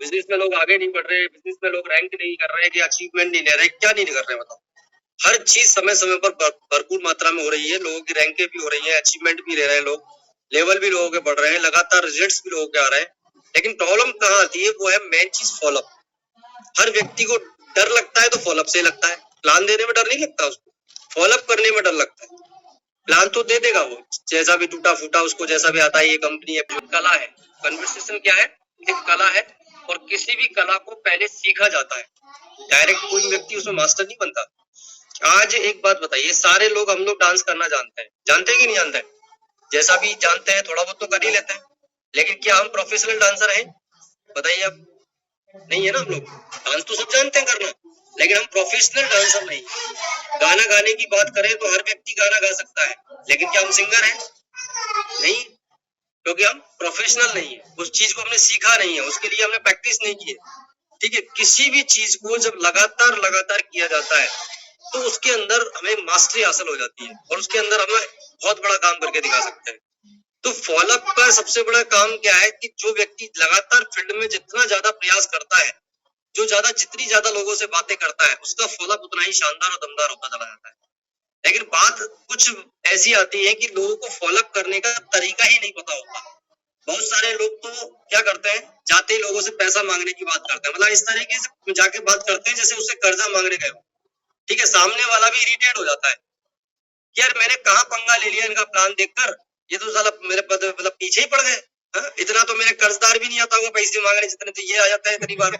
Business में लोग आगे नहीं बढ़ रहे, बिजनेस में लोग रैंक नहीं कर रहे, कि अचीवमेंट नहीं ले रहे, क्या नहीं कर रहे बताओ। हर चीज समय समय पर भरपूर मात्रा में हो रही है, लोगों की रैंकें भी हो रही है, अचीवमेंट भी ले रहे हैं लोग, लेवल भी लोगों के बढ़ रहे हैं, लगातार रिजल्ट्स भी लोगों के आ रहे हैं। लेकिन प्रॉब्लम कहाँ आती है, वो है मेन चीज फॉलोअप। हर व्यक्ति को डर लगता है तो फॉलोअप से लगता है, प्लान देने में डर नहीं लगता उसको, फॉलोअप करने में डर लगता है। प्लान तो दे देगा वो, जैसा भी टूटा फूटा उसको जैसा भी आता है, ये कंपनी है, कला है। कन्वर्सेशन क्या है, एक कला है, और किसी भी कला को पहले सीखा जाता है, डायरेक्ट कोई व्यक्ति उसमें मास्टर नहीं बनता। आज एक बात बताइए, सारे लोग, हम लोग डांस करना जानते हैं, जानते हैं कि नहीं जानते हैं? जैसा भी जानते हैं थोड़ा बहुत तो कर ही लेते हैं, लेकिन क्या हम प्रोफेशनल डांसर हैं? बताइए आप। नहीं है ना हम लोग। डांस तो सब जानते हैं करना, लेकिन हम प्रोफेशनल डांसर नहीं। गाना गाने की बात करें तो हर व्यक्ति गाना गा सकता है, लेकिन क्या हम सिंगर हैं? नहीं, क्योंकि हम प्रोफेशनल नहीं है, उस चीज को हमने सीखा नहीं है, उसके लिए हमने प्रैक्टिस नहीं की है। ठीक है, किसी भी चीज को जब लगातार लगातार किया जाता है तो उसके अंदर हमें मास्टरी हासिल हो जाती है, और उसके अंदर हमें बहुत बड़ा काम करके दिखा सकते हैं। तो फॉलोअप का सबसे बड़ा काम क्या है, कि जो व्यक्ति लगातार फील्ड में जितना ज्यादा प्रयास करता है, जितनी ज्यादा लोगों से बातें करता है, उसका फॉलोअप उतना ही शानदार और दमदार होता चला जाता है। लेकिन बात कुछ ऐसी आती है कि लोगों को फॉलोअप करने का तरीका ही नहीं पता होता। बहुत सारे लोग तो क्या करते हैं, जाते ही लोगों से पैसा मांगने की बात करते हैं, मतलब इस तरीके से जाके बात करते हैं जैसे उससे कर्जा मांगने गए हो। ठीक है, सामने वाला भी इरिटेट हो जाता है, यार मैंने कहाँ पंगा ले लिया इनका प्लान देखकर, ये तो साला मेरे मतलब पीछे ही पड़ गए। इतना तो मेरे कर्जदार भी नहीं आता होगा पैसे मांगने जितने तो ये आ जाता है कई बार,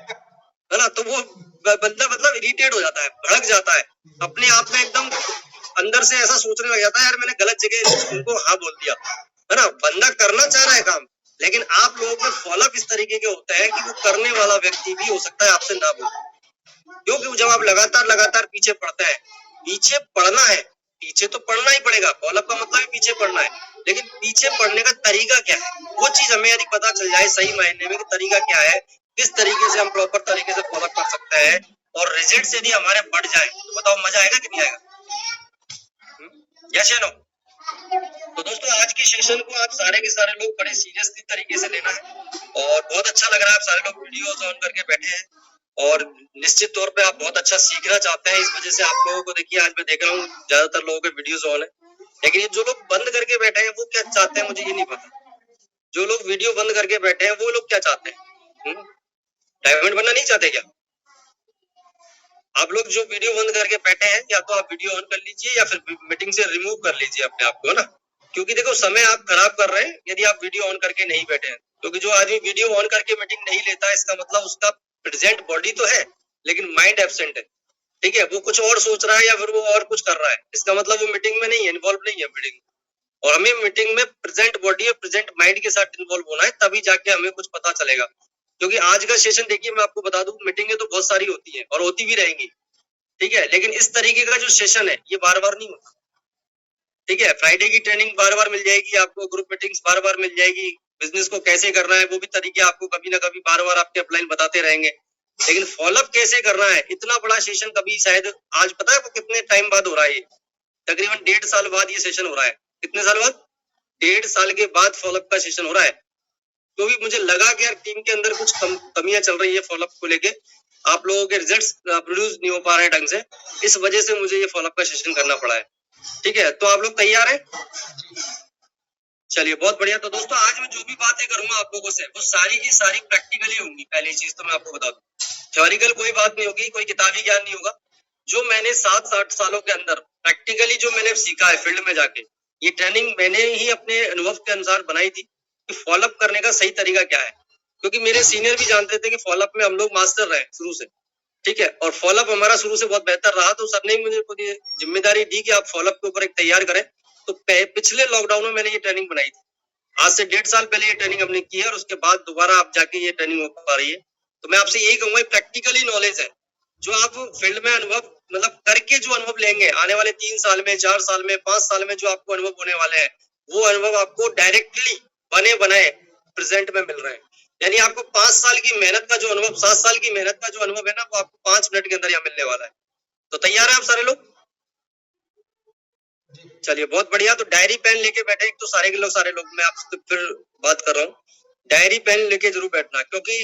है ना। तो वो बंदा मतलब इरिटेट हो जाता है, भड़क जाता है, अपने आप में एकदम अंदर से ऐसा सोचने लग जाता है, यार मैंने गलत जगह उनको हाँ बोल दिया, है ना। बंदा करना चाह रहा है काम, लेकिन आप लोगों के फॉलोअप इस तरीके के होते हैं कि वो करने वाला व्यक्ति भी हो सकता है आपसे ना बोले, क्योंकि जब आप लगातार लगातार पीछे पड़ते हैं, पीछे पड़ना है, पीछे तो पड़ना ही पड़ेगा, फॉलोअप का मतलब ही पीछे पड़ना है, लेकिन पीछे पड़ने का तरीका क्या है, वो चीज हमें यदि पता चल जाए सही मायने में कि तरीका क्या है, किस तरीके से हम प्रॉपर तरीके से फॉलो कर सकते हैं, और रिजल्ट यदि हमारे बढ़ जाए, तो बताओ मजा आएगा कि नहीं आएगा? यस या नो? तो दोस्तों, आज के सेशन को आप सारे के सारे लोग बड़े सीरियसली तरीके से लेना है, और बहुत अच्छा लग रहा है आप सारे लोग वीडियोस ऑन करके बैठे हैं, और निश्चित तौर पे आप बहुत अच्छा सीखना चाहते हैं। इस वजह से आप लोगों को देखिए, आज मैं देख रहा हूँ ज्यादातर लोगों के वीडियोस ऑन है, लेकिन ये जो लोग बंद करके बैठे हैं वो क्या चाहते हैं मुझे ये नहीं पता। जो लोग वीडियो बंद करके बैठे हैं वो लोग क्या चाहते हैं? डायमंड बनना नहीं चाहते क्या? आप लोग जो वीडियो बंद करके बैठे हैं, या तो आप वीडियो ऑन कर लीजिए, या फिर मीटिंग से रिमूव कर लीजिए अपने आप को, है ना। क्योंकि देखो, समय आप खराब कर रहे हैं यदि आप वीडियो ऑन करके नहीं बैठे हैं, क्योंकि जो आदमी वीडियो ऑन करके मीटिंग नहीं लेता है, इसका मतलब उसका प्रेजेंट बॉडी तो है, लेकिन माइंड एब्सेंट है। ठीक है, वो कुछ और सोच रहा है, या फिर वो और कुछ कर रहा है, इसका मतलब वो मीटिंग में नहीं है, इन्वॉल्व नहीं है मीटिंग। और हमें मीटिंग में प्रेजेंट बॉडी और प्रेजेंट माइंड के साथ इन्वॉल्व होना है, तभी जाके हमें कुछ पता चलेगा। क्योंकि आज का सेशन देखिए, मैं आपको बता दूं, मीटिंगें तो बहुत सारी होती हैं और होती भी रहेंगी, ठीक है, लेकिन इस तरीके का जो सेशन है ये बार बार नहीं होता। ठीक है, फ्राइडे की ट्रेनिंग बार बार मिल जाएगी आपको, ग्रुप मीटिंग्स बार बार मिल जाएगी, बिजनेस को कैसे करना है वो भी तरीके आपको कभी ना कभी बार बार आपके अपलाइन बताते रहेंगे, लेकिन फॉलोअप कैसे करना है, इतना बड़ा सेशन कभी शायद आज, पता है वो कितने टाइम बाद हो रहा है? ये तकरीबन 1.5 साल बाद ये सेशन हो रहा है। कितने साल बाद? 1.5 साल के बाद फॉलोअप का सेशन हो रहा है। तो भी मुझे लगा कि यार टीम के अंदर कुछ कमियां चल रही है फॉलोअप को लेके, आप लोगों के रिजल्ट्स प्रोड्यूस नहीं हो पा रहे ढंग से, इस वजह से मुझे ये फॉलोअप का सेशन करना पड़ा है। ठीक है, तो आप लोग तैयार हैं? चलिए, बहुत बढ़िया। तो दोस्तों, आज मैं जो भी बातें करूंगा आप लोगों से, वो सारी की सारी प्रैक्टिकली होंगी। पहली चीज तो मैं आपको बता दूं, थ्योरिकल कोई बात नहीं होगी, कोई किताबी ज्ञान नहीं होगा। जो मैंने 7-8 सालों के अंदर प्रैक्टिकली जो मैंने सीखा है फील्ड में जाके, ये ट्रेनिंग मैंने ही अपने अनुभव के अनुसार बनाई थी कि फॉलोअप करने का सही तरीका क्या है। क्योंकि मेरे सीनियर भी जानते थे कि फॉलोअप में हम लोग मास्टर रहे शुरू से, ठीक है, और फॉलोअप हमारा शुरू से बहुत बेहतर रहा, तो सर ने मुझे ये जिम्मेदारी दी कि आप फॉलोअप के ऊपर एक तैयार करें। तो पिछले लॉकडाउन में मैंने ये ट्रेनिंग बनाई थी, आज से 1.5 साल पहले ये ट्रेनिंग हमने की है, और उसके बाद दोबारा आप जाके ये ट्रेनिंग हो पा रही है। तो मैं आपसे यही कहूंगा, प्रैक्टिकली नॉलेज है जो आप फील्ड में अनुभव मतलब करके जो अनुभव लेंगे आने वाले 3 साल में, 4 साल में, 5 साल में, जो आपको अनुभव होने वाले हैं, वो अनुभव आपको डायरेक्टली बने बनाए प्रेजेंट में मिल रहे हैं। यानी आपको 5 साल की मेहनत का जो अनुभव, 7 साल की मेहनत का जो अनुभव है ना, वो आपको 5 मिनट के अंदर यहाँ मिलने वाला है। तो तैयार है आप सारे लोग? चलिए, बहुत बढ़िया। तो डायरी पेन लेके बैठे, एक तो सारे के लोग, सारे लोग, मैं आपसे फिर बात कर रहा हूँ, डायरी पेन लेके जरूर बैठना, क्योंकि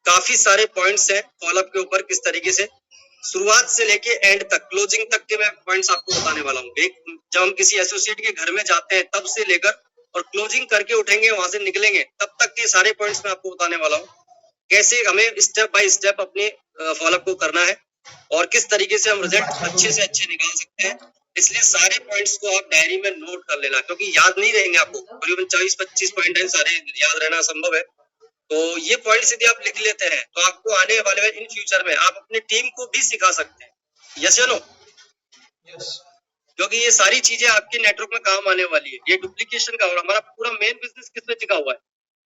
काफी सारे पॉइंट्स हैं फॉलोअप के ऊपर, किस तरीके से शुरुआत से लेके एंड तक, क्लोजिंग तक के मैं पॉइंट्स आपको बताने वाला हूँ। जब हम किसी एसोसिएट के घर में जाते हैं तब से लेकर और क्लोजिंग करके उठेंगे, वहां से निकलेंगे, तब तक के सारे पॉइंट्स मैं आपको बताने वाला हूँ। कैसे हमें स्टेप बाय स्टेप अपने फॉलोअप को करना है और किस तरीके से हम रिजल्ट अच्छे से अच्छे निकाल सकते हैं। इसलिए सारे पॉइंट्स को आप डायरी में नोट कर लेना, क्योंकि याद नहीं रहेंगे आपको। करीबन 24-25 पॉइंट है, सारे याद रहना असंभव है। तो ये पॉइंट्स यदि आप लिख लेते हैं तो आपको आने वाले में इन फ्यूचर में आप अपनी टीम को भी सिखा सकते हैं। यस या नो? यस। क्योंकि ये सारी चीजें आपके नेटवर्क में काम आने वाली है। ये डुप्लीकेशन का, और हमारा पूरा मेन बिजनेस किस पे टिका हुआ है?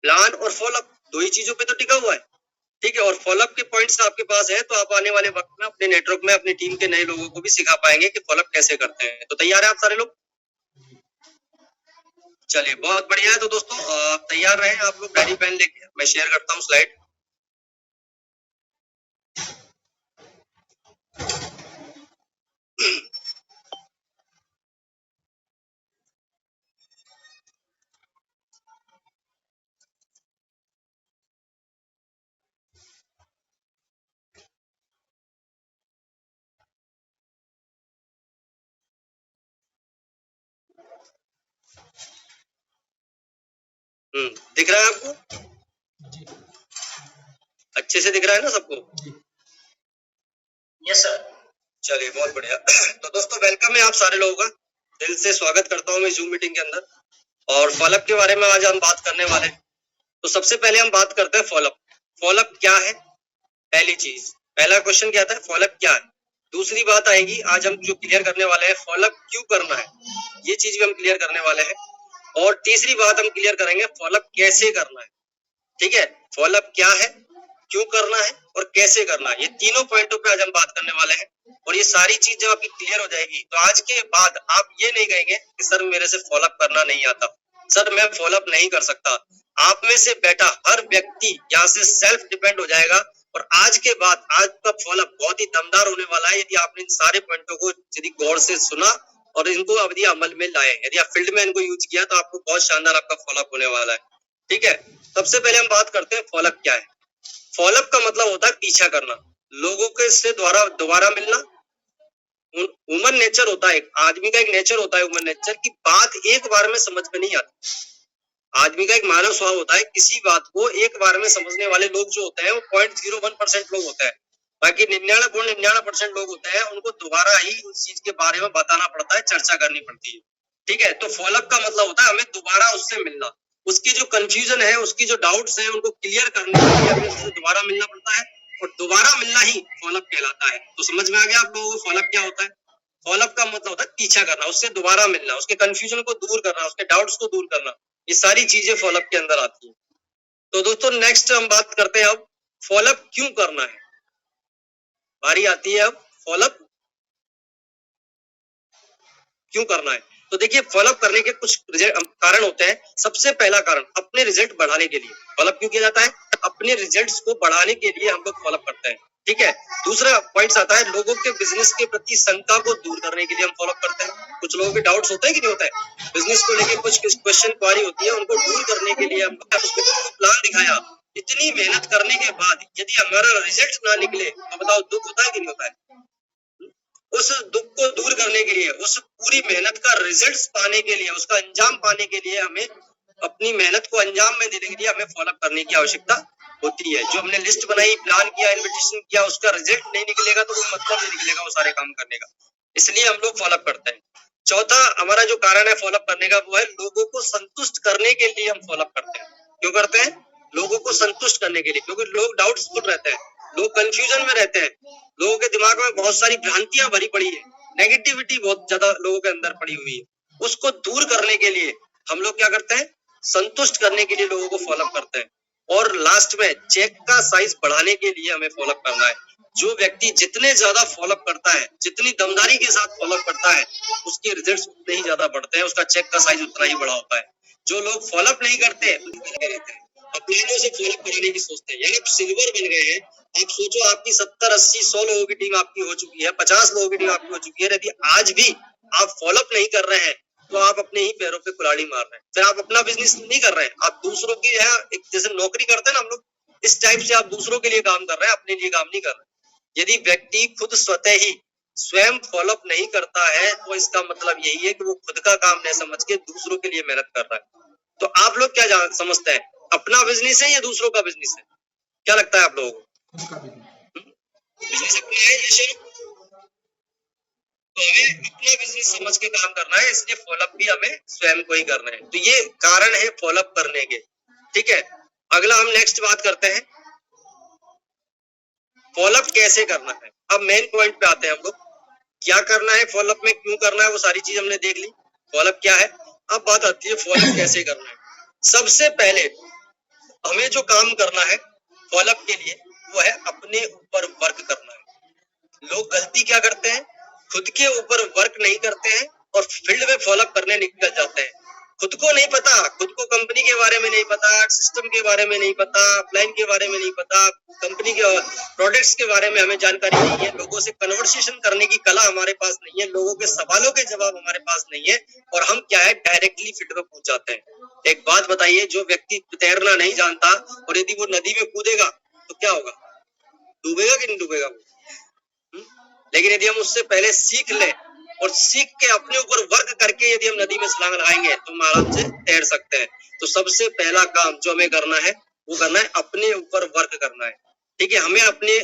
प्लान और फॉलोअप, दो ही चीजों पे तो टिका हुआ है। ठीक है, और फॉलोअप के पॉइंट्स आपके पास है तो आप आने वाले वक्त में अपने नेटवर्क में अपनी टीम के नए लोगों को भी सिखा पाएंगे कि फॉलोअप कैसे करते हैं। तो तैयार है आप सारे लोग? चलिए, बहुत बढ़िया है। तो दोस्तों तैयार रहे आप लोग, डायरी पेन लेके। मैं शेयर करता हूँ स्लाइड। दिख रहा है आपको? अच्छे से दिख रहा है ना सबको? Yes sir. चलिए, बहुत बढ़िया। तो दोस्तों वेलकम है आप सारे लोगों का, दिल से स्वागत करता हूँ मैं जूम मीटिंग के अंदर। और फॉलोअप के बारे में आज हम बात करने वाले हैं। तो सबसे पहले हम बात करते हैं फॉलोअप। फॉलोअप क्या है? पहली चीज, पहला क्वेश्चन क्या था? फॉलोअप क्या है। दूसरी बात आएगी आज हम जो क्लियर करने वाले हैं, फॉलोअप क्यों करना है, ये चीज भी हम क्लियर करने वाले हैं। और तीसरी बात हम क्लियर करेंगे, फॉलोअप कैसे करना है। ठीक है, फॉलोअप क्या है, क्यों करना है और कैसे करना है, ये तीनों पॉइंटों पे आज हम बात करने वाले हैं। और ये सारी चीज जब आपकी क्लियर हो जाएगी तो आज के बाद आप ये नहीं कहेंगे कि सर मेरे से फॉलोअप करना नहीं आता, सर मैं फॉलोअप नहीं कर सकता। आप में से बेटा हर व्यक्ति यहाँ से सेल्फ डिपेंड हो जाएगा। और आज के बाद आज का फॉलोअप बहुत ही दमदार होने वाला है, यदि आपने इन सारे पॉइंटों को यदि गौर से सुना और इनको यदि अमल में लाए, यदि आप फील्ड में इनको यूज किया तो आपको बहुत शानदार आपका फॉलोअप होने वाला है। ठीक है, सबसे पहले हम बात करते हैं फॉलोअप क्या है। फॉलोअप का मतलब होता है पीछा करना, लोगों के से द्वारा दोबारा मिलना। ह्यूमन नेचर होता है, आदमी का एक नेचर होता है ह्यूमन नेचर की बात एक बार में समझ में नहीं आती। आदमी का एक मानव स्वभाव होता है, किसी बात को एक बार में समझने वाले लोग जो होते हैं वो 0.01% लोग होते हैं। बाकी 99.99% लोग होते हैं, उनको दोबारा ही उस चीज के बारे में बताना पड़ता है, चर्चा करनी पड़ती है। ठीक है, तो फॉलोअप का मतलब होता है हमें दोबारा उससे मिलना, उसकी जो कंफ्यूजन है, उसकी जो डाउट्स है, उनको क्लियर करने के लिए हमें उससे दोबारा मिलना पड़ता है। और दोबारा मिलना ही फॉलोअप कहलाता है। तो समझ में आ गया आप लोगों को फॉलोअप क्या होता है? फॉलोअप का मतलब होता है पीछा करना, उससे दोबारा मिलना, उसके कंफ्यूजन को दूर करना, उसके डाउट्स को दूर करना। ये सारी चीजें फॉलोअप के अंदर आती है। तो दोस्तों नेक्स्ट हम बात करते हैं अब फॉलोअप क्यों करना है। बारी आती है अब फॉलोअप क्यों करना है। तो देखिए, फॉलोअप करने के कुछ कारण होते हैं। सबसे पहला कारण अपने रिजल्ट बढ़ाने के लिए फॉलोअप क्यों किया जाता है? अपने रिजल्ट्स को बढ़ाने के लिए हम लोग फॉलोअप करते हैं। ठीक है, दूसरा पॉइंट आता है लोगों के बिजनेस के प्रति शंका को दूर करने के लिए हम फॉलोअप करते हैं। कुछ लोगों के डाउट्स होते हैं कि नहीं होता है, बिजनेस को लेकर कुछ क्वेश्चन क्वारी होती है, उनको दूर करने के लिए हम प्लान दिखाया। इतनी मेहनत करने के बाद यदि हमारा रिजल्ट ना निकले तो बताओ दुख होता है कि नहीं होता है? उस दुख को दूर करने के लिए, उस पूरी मेहनत का रिजल्ट्स पाने के लिए, उसका अंजाम पाने के लिए, हमें अपनी मेहनत को अंजाम में देने के लिए हमें फॉलोअप करने की आवश्यकता होती है। जो हमने लिस्ट बनाई, प्लान किया, इन्विटेशन किया, उसका रिजल्ट नहीं निकलेगा तो कोई मतलब नहीं निकलेगा वो सारे काम करने का। इसलिए हम लोग फॉलोअप करते हैं। चौथा हमारा जो कारण है फॉलोअप करने का वो है लोगों को संतुष्ट करने के लिए हम फॉलोअप करते हैं। क्यों करते हैं? लोगों को संतुष्ट करने के लिए, क्योंकि लोग डाउट्सफुल रहते हैं, लोग कंफ्यूजन में रहते हैं, लोगों के दिमाग में बहुत सारी भ्रांतियां भरी पड़ी है, नेगेटिविटी बहुत ज्यादा लोगों के अंदर पड़ी हुई है। उसको दूर करने के लिए हम लोग क्या करते हैं? संतुष्ट करने के लिए लोगों को फॉलोअप करते हैं। और लास्ट में चेक का साइज बढ़ाने के लिए हमें फॉलोअप करना है। जो व्यक्ति जितने ज्यादा फॉलोअप करता है, जितनी दमदारी के साथ फॉलोअप करता है, उसके रिजल्ट्स उतने ही ज्यादा बढ़ते हैं, उसका चेक का साइज उतना ही बड़ा होता है। जो लोग फॉलोअप नहीं करते रहते हैं, अपने से फॉलोअप करने की सोचते हैं, यानी आप सिल्वर बन गए हैं। आप सोचो आपकी 70, 80, 100 लोगों की टीम आपकी हो चुकी है, 50 लोगों की टीम आपकी हो चुकी है। यदि आज भी आप फॉलोअप नहीं कर रहे हैं तो आप अपने ही पैरों पे कुल्हाड़ी मार रहे हैं, फिर आप अपना बिजनेस नहीं कर रहे हैं, आप दूसरों की है। एक जैसे नौकरी करते हैं ना हम लोग, इस टाइप से आप दूसरों के लिए काम कर रहे हैं, अपने लिए काम नहीं कर रहे। यदि व्यक्ति खुद स्वतः ही स्वयं फॉलोअप नहीं करता है तो इसका मतलब यही है कि वो खुद का काम नहीं समझ के दूसरों के लिए मेहनत कर रहा है। तो आप लोग क्या समझते हैं, अपना बिजनेस है या दूसरों का बिजनेस है? क्या लगता है आप लोगों को? बिजनेस अपना है ये शुरू, तो हमें अपना बिजनेस समझ के काम करना है, इसलिए फॉलोअप भी हमें स्वयं को ही करना है। तो ये कारण है फॉलोअप करने के। ठीक है, अगला हम नेक्स्ट बात करते हैं, फॉलोअप कैसे करना है। अब मेन पॉइंट पे आते हैं हम लोग, क्या करना है फॉलोअप में, क्यों करना है, वो सारी चीज हमने देख ली। फॉलोअप क्या है, अब बात आती है फॉलोअप कैसे करना है। सबसे पहले हमें जो काम करना है फॉलोअप के लिए वो है अपने ऊपर वर्क करना है। लोग गलती क्या करते हैं, खुद के ऊपर वर्क नहीं करते हैं और फील्ड में फॉलोअप करने निकल जाते हैं। खुद को नहीं पता, खुद को कंपनी के बारे में नहीं पता, सिस्टम के बारे में नहीं पता, अपलाइन के बारे में नहीं पता, कंपनी के प्रोडक्ट्स के बारे में हमें जानकारी नहीं है, लोगों से कन्वर्सेशन करने की कला हमारे पास नहीं है, लोगों के सवालों के जवाब हमारे पास नहीं है, और हम क्या है डायरेक्टली फील्ड में कूद जाते हैं। एक बात बताइए, जो व्यक्ति तैरना नहीं जानता और यदि वो नदी में कूदेगा तो क्या होगा, डूबेगा कि नहीं डूबेगा वो? लेकिन यदि हम उससे पहले सीख लें और सीख के अपने ऊपर वर्क करके यदि हम नदी में छलांग लगाएंगे तो हम आराम से तैर सकते हैं। तो सबसे पहला काम जो हमें करना है वो करना है अपने ऊपर वर्क करना है। ठीक है, हमें अपने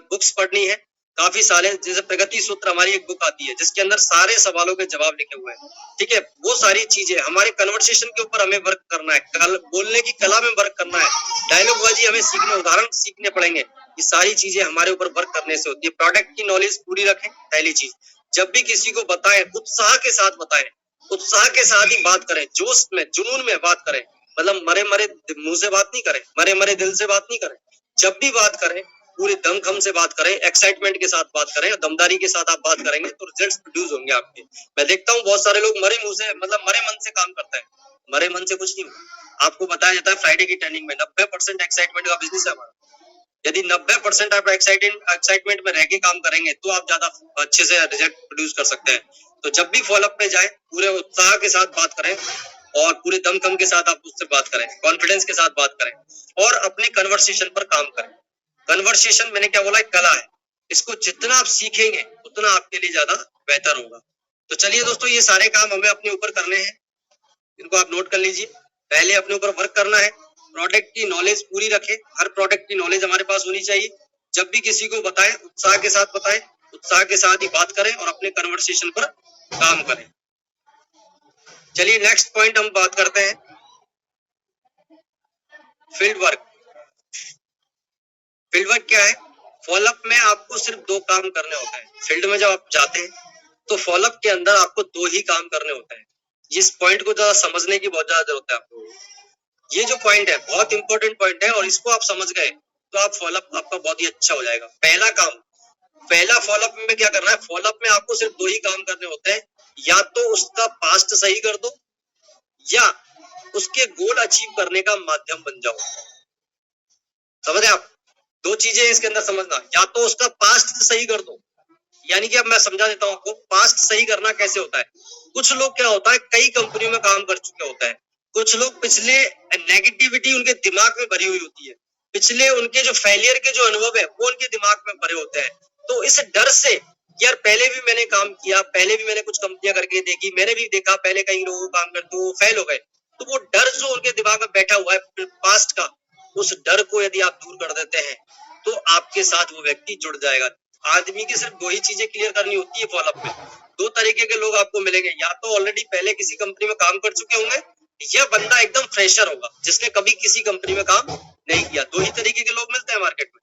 बुक्स पढ़नी है काफी सारे, जैसे प्रगति सूत्र हमारी एक बुक आती है जिसके अंदर सारे सवालों के जवाब लिखे हुए हैं। ठीक है, वो सारी चीजें हमारे कन्वर्सेशन के ऊपर हमें वर्क करना है, बोलने की कला में वर्क करना है, डायलॉग बाजी हमें सीखने, उदाहरण सीखने पड़ेंगे। ये सारी चीजें हमारे ऊपर वर्क करने से होती है। प्रोडक्ट की नॉलेज पूरी रखें, पहली चीज। जब भी किसी को बताएं उत्साह के साथ बताएं, उत्साह के साथ ही बात करें, जोश में जुनून में बात करें, मतलब मरे मरे मुंह से बात नहीं करें, मरे मरे दिल से बात नहीं करें। जब भी बात करें पूरे दमखम से बात करें, एक्साइटमेंट के साथ बात करें, दमदारी के साथ आप बात करेंगे तो रिजल्ट्स प्रोड्यूस होंगे आपके। मैं देखता हूँ बहुत सारे लोग मरे मुंह से, मतलब मरे मन से काम करते हैं, मरे मन से कुछ नहीं होगा। आपको बताया जाता है फ्राइडे की ट्रेनिंग में 90% एक्साइटमेंट का बिजनेस है हमारा। यदि 90% आप एक्साइटमेंट में रह के काम करेंगे तो आप ज्यादा अच्छे से रिजल्ट प्रोड्यूस कर सकते हैं। तो जब भी फॉलोअप पे जाए पूरे उत्साह के साथ बात करें और पूरे दमखम के साथ आप उससे बात करें, कॉन्फिडेंस के साथ बात करें और अपने कन्वर्सेशन पर काम करें। कन्वर्सेशन मैंने क्या बोला, एक कला है, इसको जितना आप सीखेंगे उतना आपके लिए ज्यादा बेहतर होगा। तो चलिए दोस्तों, ये सारे काम हमें अपने ऊपर करने हैं, इनको आप नोट कर लीजिए। पहले अपने ऊपर वर्क करना है, प्रोडक्ट की नॉलेज पूरी रखें, हर प्रोडक्ट की नॉलेज हमारे पास होनी चाहिए। जब भी किसी को बताएं उत्साह के साथ बताएं, उत्साह के साथ ही बात करें और अपने कन्वर्सेशन पर काम करें। चलिए नेक्स्ट पॉइंट हम बात करते हैं, फील्ड वर्क। फील्ड वर्क क्या है, फॉलोअप में आपको सिर्फ दो काम करने होते हैं। फील्ड में जब आप जाते हैं तो फॉलोअप के अंदर आपको दो ही काम करने होते हैं। इस पॉइंट को ज्यादा समझने की बहुत ज्यादा जरूरत है आपको। ये जो पॉइंट है बहुत इंपॉर्टेंट पॉइंट है और इसको आप समझ गए तो आप फॉलोअप आपका बहुत ही अच्छा हो जाएगा। पहला काम, पहला फॉलोअप में क्या करना है, फॉलोअप में आपको सिर्फ दो ही काम करने होते हैं, या तो उसका पास्ट सही कर दो या उसके गोल अचीव करने का माध्यम बन जाओ। समझ रहे आप, दो चीजें इसके अंदर समझना, या तो उसका पास्ट सही कर दो, यानी कि अब मैं समझा देता हूं आपको पास्ट सही करना कैसे होता है। कुछ लोग क्या होता है कई कंपनियों में काम कर चुके होते हैं, कुछ लोग पिछले नेगेटिविटी उनके दिमाग में भरी हुई होती है, पिछले उनके जो फेलियर के जो अनुभव है वो उनके दिमाग में भरे होते हैं। तो इस डर से यार पहले भी मैंने काम किया, पहले भी मैंने कुछ कंपनियां करके देखी, मैंने भी देखा पहले कई लोगों काम करते वो फेल हो गए, तो वो डर जो उनके दिमाग में बैठा हुआ है पास्ट का, उस डर को यदि आप दूर कर देते हैं तो आपके साथ वो व्यक्ति जुड़ जाएगा। आदमी की सिर्फ दो ही चीजें क्लियर करनी होती है फॉलोअप में। दो तरीके के लोग आपको मिलेंगे, या तो ऑलरेडी पहले किसी कंपनी में काम कर चुके होंगे या बंदा एकदम फ्रेशर होगा जिसने कभी किसी कंपनी में काम नहीं किया। दो ही तरीके के लोग मिलते हैं मार्केट में।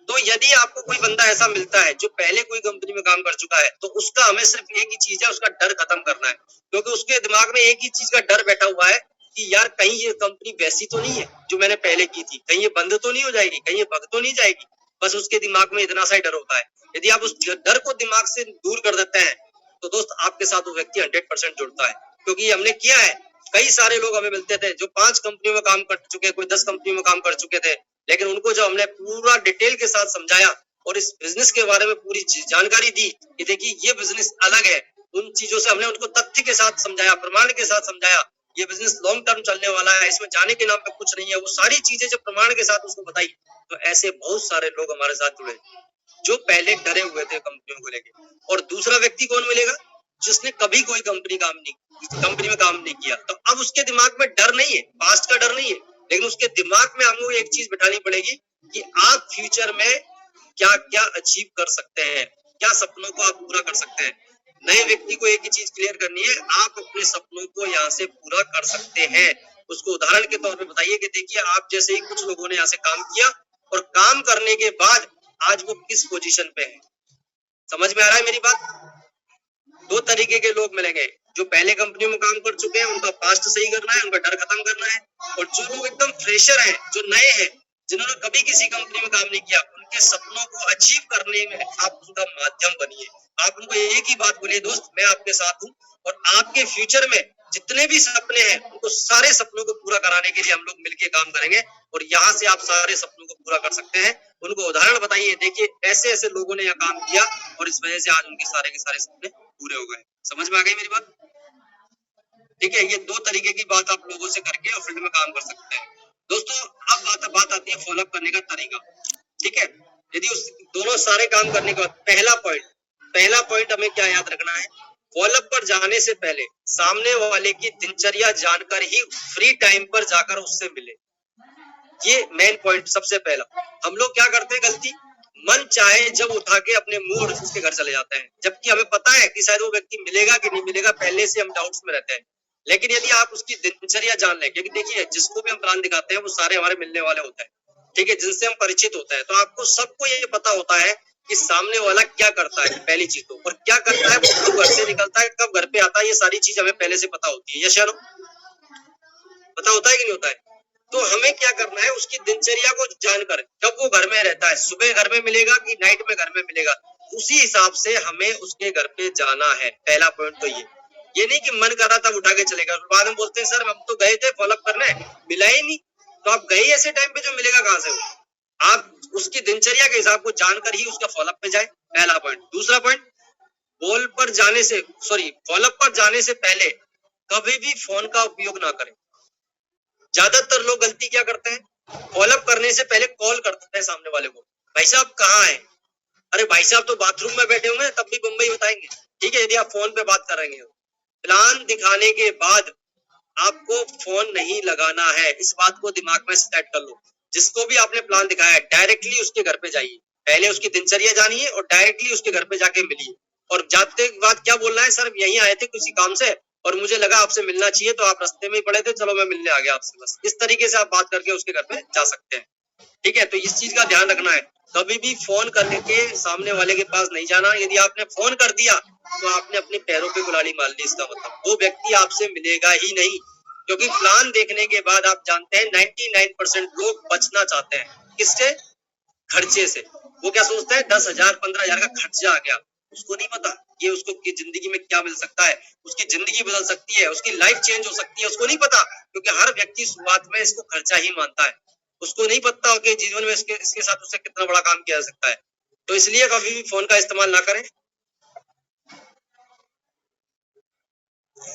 तो यदि आपको कोई बंदा ऐसा मिलता है जो पहले कोई कंपनी में काम कर चुका है तो उसका हमें सिर्फ एक ही चीज है, उसका डर खत्म करना है, क्योंकि उसके दिमाग में एक ही चीज का डर बैठा हुआ है कि यार कहीं ये कंपनी वैसी तो नहीं है जो मैंने पहले की थी, कहीं ये बंद तो नहीं हो जाएगी, कहीं ये भग तो नहीं जाएगी। बस उसके दिमाग में इतना सा ही डर होता है। यदि आप उस डर को दिमाग से दूर कर देते हैं तो दोस्त आपके साथ वो व्यक्ति 100% जुड़ता है, क्योंकि हमने किया है। कई सारे लोग हमें मिलते थे जो 5 कंपनियों में काम कर चुके, कोई 10 कंपनियों में काम कर चुके थे, लेकिन उनको जब हमने पूरा डिटेल के साथ समझाया और इस बिजनेस के बारे में पूरी जानकारी दी कि देखिए ये बिजनेस अलग है, उन चीजों से हमने उनको तथ्य के साथ समझाया, प्रमाण के साथ समझाया, ये बिजनेस लॉन्ग टर्म चलने वाला है, इसमें जाने के नाम पे कुछ नहीं है, वो सारी चीजें जब प्रमाण के साथ उसको बताई, तो ऐसे बहुत सारे लोग हमारे साथ जुड़े जो पहले डरे हुए थे कंपनियों को लेके। और दूसरा व्यक्ति कौन मिलेगा? जिसने कभी कोई कंपनी में काम नहीं किया, तो अब उसके दिमाग में डर नहीं है, पास्ट का डर नहीं है, लेकिन उसके दिमाग में हमको एक चीज बिठानी पड़ेगी कि आप फ्यूचर में क्या क्या अचीव कर सकते हैं, क्या सपनों को आप पूरा कर सकते हैं। नए व्यक्ति को एक ही चीज क्लियर करनी है, आप अपने सपनों को यहाँ से पूरा कर सकते हैं। उसको उदाहरण के तौर पे बताइए कि देखिए आप जैसे ही कुछ लोगों ने यहाँ से काम किया और काम करने के बाद आज वो किस पोजीशन पे है। समझ में आ रहा है मेरी बात? दो तरीके के लोग मिलेंगे, जो पहले कंपनियों में काम कर चुके हैं, उनका पास्ट सही करना है, उनका डर खत्म करना है, और जो लोग एकदम फ्रेशर हैं, जो नए हैं, जिन्होंने कभी किसी कंपनी में काम नहीं किया, उनके सपनों को अचीव करने में आप उनका माध्यम बनिए। आप उनको एक ही बात बोलिए, दोस्त मैं आपके साथ हूँ और आपके फ्यूचर में जितने भी सपने हैं उनको सारे सपनों को पूरा कराने के लिए हम लोग मिलकर काम करेंगे और यहाँ से आप सारे सपनों को पूरा कर सकते हैं। उनको उदाहरण बताइए, देखिए ऐसे ऐसे लोगों ने यहाँ काम किया और इस वजह से आज उनके सारे के सारे सपने पूरे हो गए। समझ में आ गई मेरी बात? ठीक है, ये दो तरीके की बात आप लोगों से करके और फील्ड में काम कर सकते हैं। दोस्तों अब बात आती है फॉलोअप करने का तरीका। ठीक है, यदि उस दोनों सारे काम करने के बाद पहला पॉइंट हमें क्या याद रखना है? फॉलोअप पर जाने से पहले सामने वाले की दिनचर्या जानकर ही फ्री टाइम पर जाकर उससे मिले। ये मेन पॉइंट सबसे पहला। हम लोग क्या करते हैं गलती, मन चाहे जब उठा के अपने मुंह और उसके घर चले जाते हैं, जबकि हमें पता है कि शायद वो व्यक्ति मिलेगा कि नहीं मिलेगा, पहले से हम डाउट्स में रहते हैं। लेकिन यदि आप उसकी दिनचर्या जान लें, क्योंकि देखिए जिसको भी हम प्लान दिखाते हैं वो सारे हमारे मिलने वाले होते हैं, ठीक है, जिनसे हम परिचित होते हैं, तो आपको सबको ये पता होता है कि सामने वाला क्या करता है पहली चीज तो, और क्या करता है, वो कब घर से निकलता है, कब घर पे आता है, ये सारी चीज हमें पहले से पता होती है। यस या नो? पता होता है कि नहीं होता है? तो हमें क्या करना है, उसकी दिनचर्या को जानकर, कब वो घर में रहता है, सुबह घर में मिलेगा कि नाइट में घर में मिलेगा, उसी हिसाब से हमें उसके घर पे जाना है। पहला पॉइंट तो ये नहीं कि मन कर रहा था उठा के चलेगा, बाद में बोलते हैं सर हम तो गए थे फॉलोअप करने, मिला ही नहीं। तो आप गए ऐसे टाइम पे जो मिलेगा कहाँ से? आप उसकी दिनचर्या के हिसाब को जानकर ही उसका फॉलोअप पे जाए। पहला पॉइंट। दूसरा पॉइंट, फॉलोअप पर जाने से पहले कभी भी फोन का उपयोग ना करें। ज्यादातर लोग गलती क्या करते हैं, फॉलोअप करने से पहले कॉल करते हैं सामने वाले को, भाई साहब कहाँ हैं? अरे भाई साहब तो बाथरूम में बैठे होंगे, तब भी मुंबई बताएंगे। ठीक है, यदि आप फोन पे बात करेंगे। प्लान दिखाने के बाद आपको फोन नहीं लगाना है, इस बात को दिमाग में सेट कर लो। जिसको भी आपने प्लान दिखाया है डायरेक्टली उसके घर पे जाइए, पहले उसकी दिनचर्या जानिए और डायरेक्टली उसके घर पे जाके मिलिए। और जाते के बाद क्या बोलना है, सर यहीं आए थे किसी काम से और मुझे लगा आपसे मिलना चाहिए, तो आप रास्ते में ही पड़े थे, चलो मैं मिलने आ गया आपसे। बस इस तरीके से आप बात करके उसके घर पे जा सकते हैं। ठीक है, तो इस चीज का ध्यान रखना है, कभी भी फोन करके सामने वाले के पास नहीं जाना। यदि आपने फोन कर दिया तो आपने अपने पैरों पे कुल्हाड़ी मार ली, इसका मतलब वो व्यक्ति आपसे मिलेगा ही नहीं। क्योंकि प्लान देखने के बाद आप जानते हैं 99% लोग बचना चाहते हैं। किससे? खर्चे से। वो क्या सोचते हैं, 10,000 15,000 का खर्चा आ गया, उसको नहीं पता ये उसको की जिंदगी में क्या मिल सकता है, उसकी जिंदगी बदल सकती है, उसकी लाइफ चेंज हो सकती है, उसको नहीं पता। क्योंकि हर व्यक्ति शुरुआत में इसको खर्चा ही मानता है, उसको नहीं पता कि जीवन में इसके साथ उससे कितना बड़ा काम किया जा सकता है। तो इसलिए कभी भी फोन का इस्तेमाल ना करें।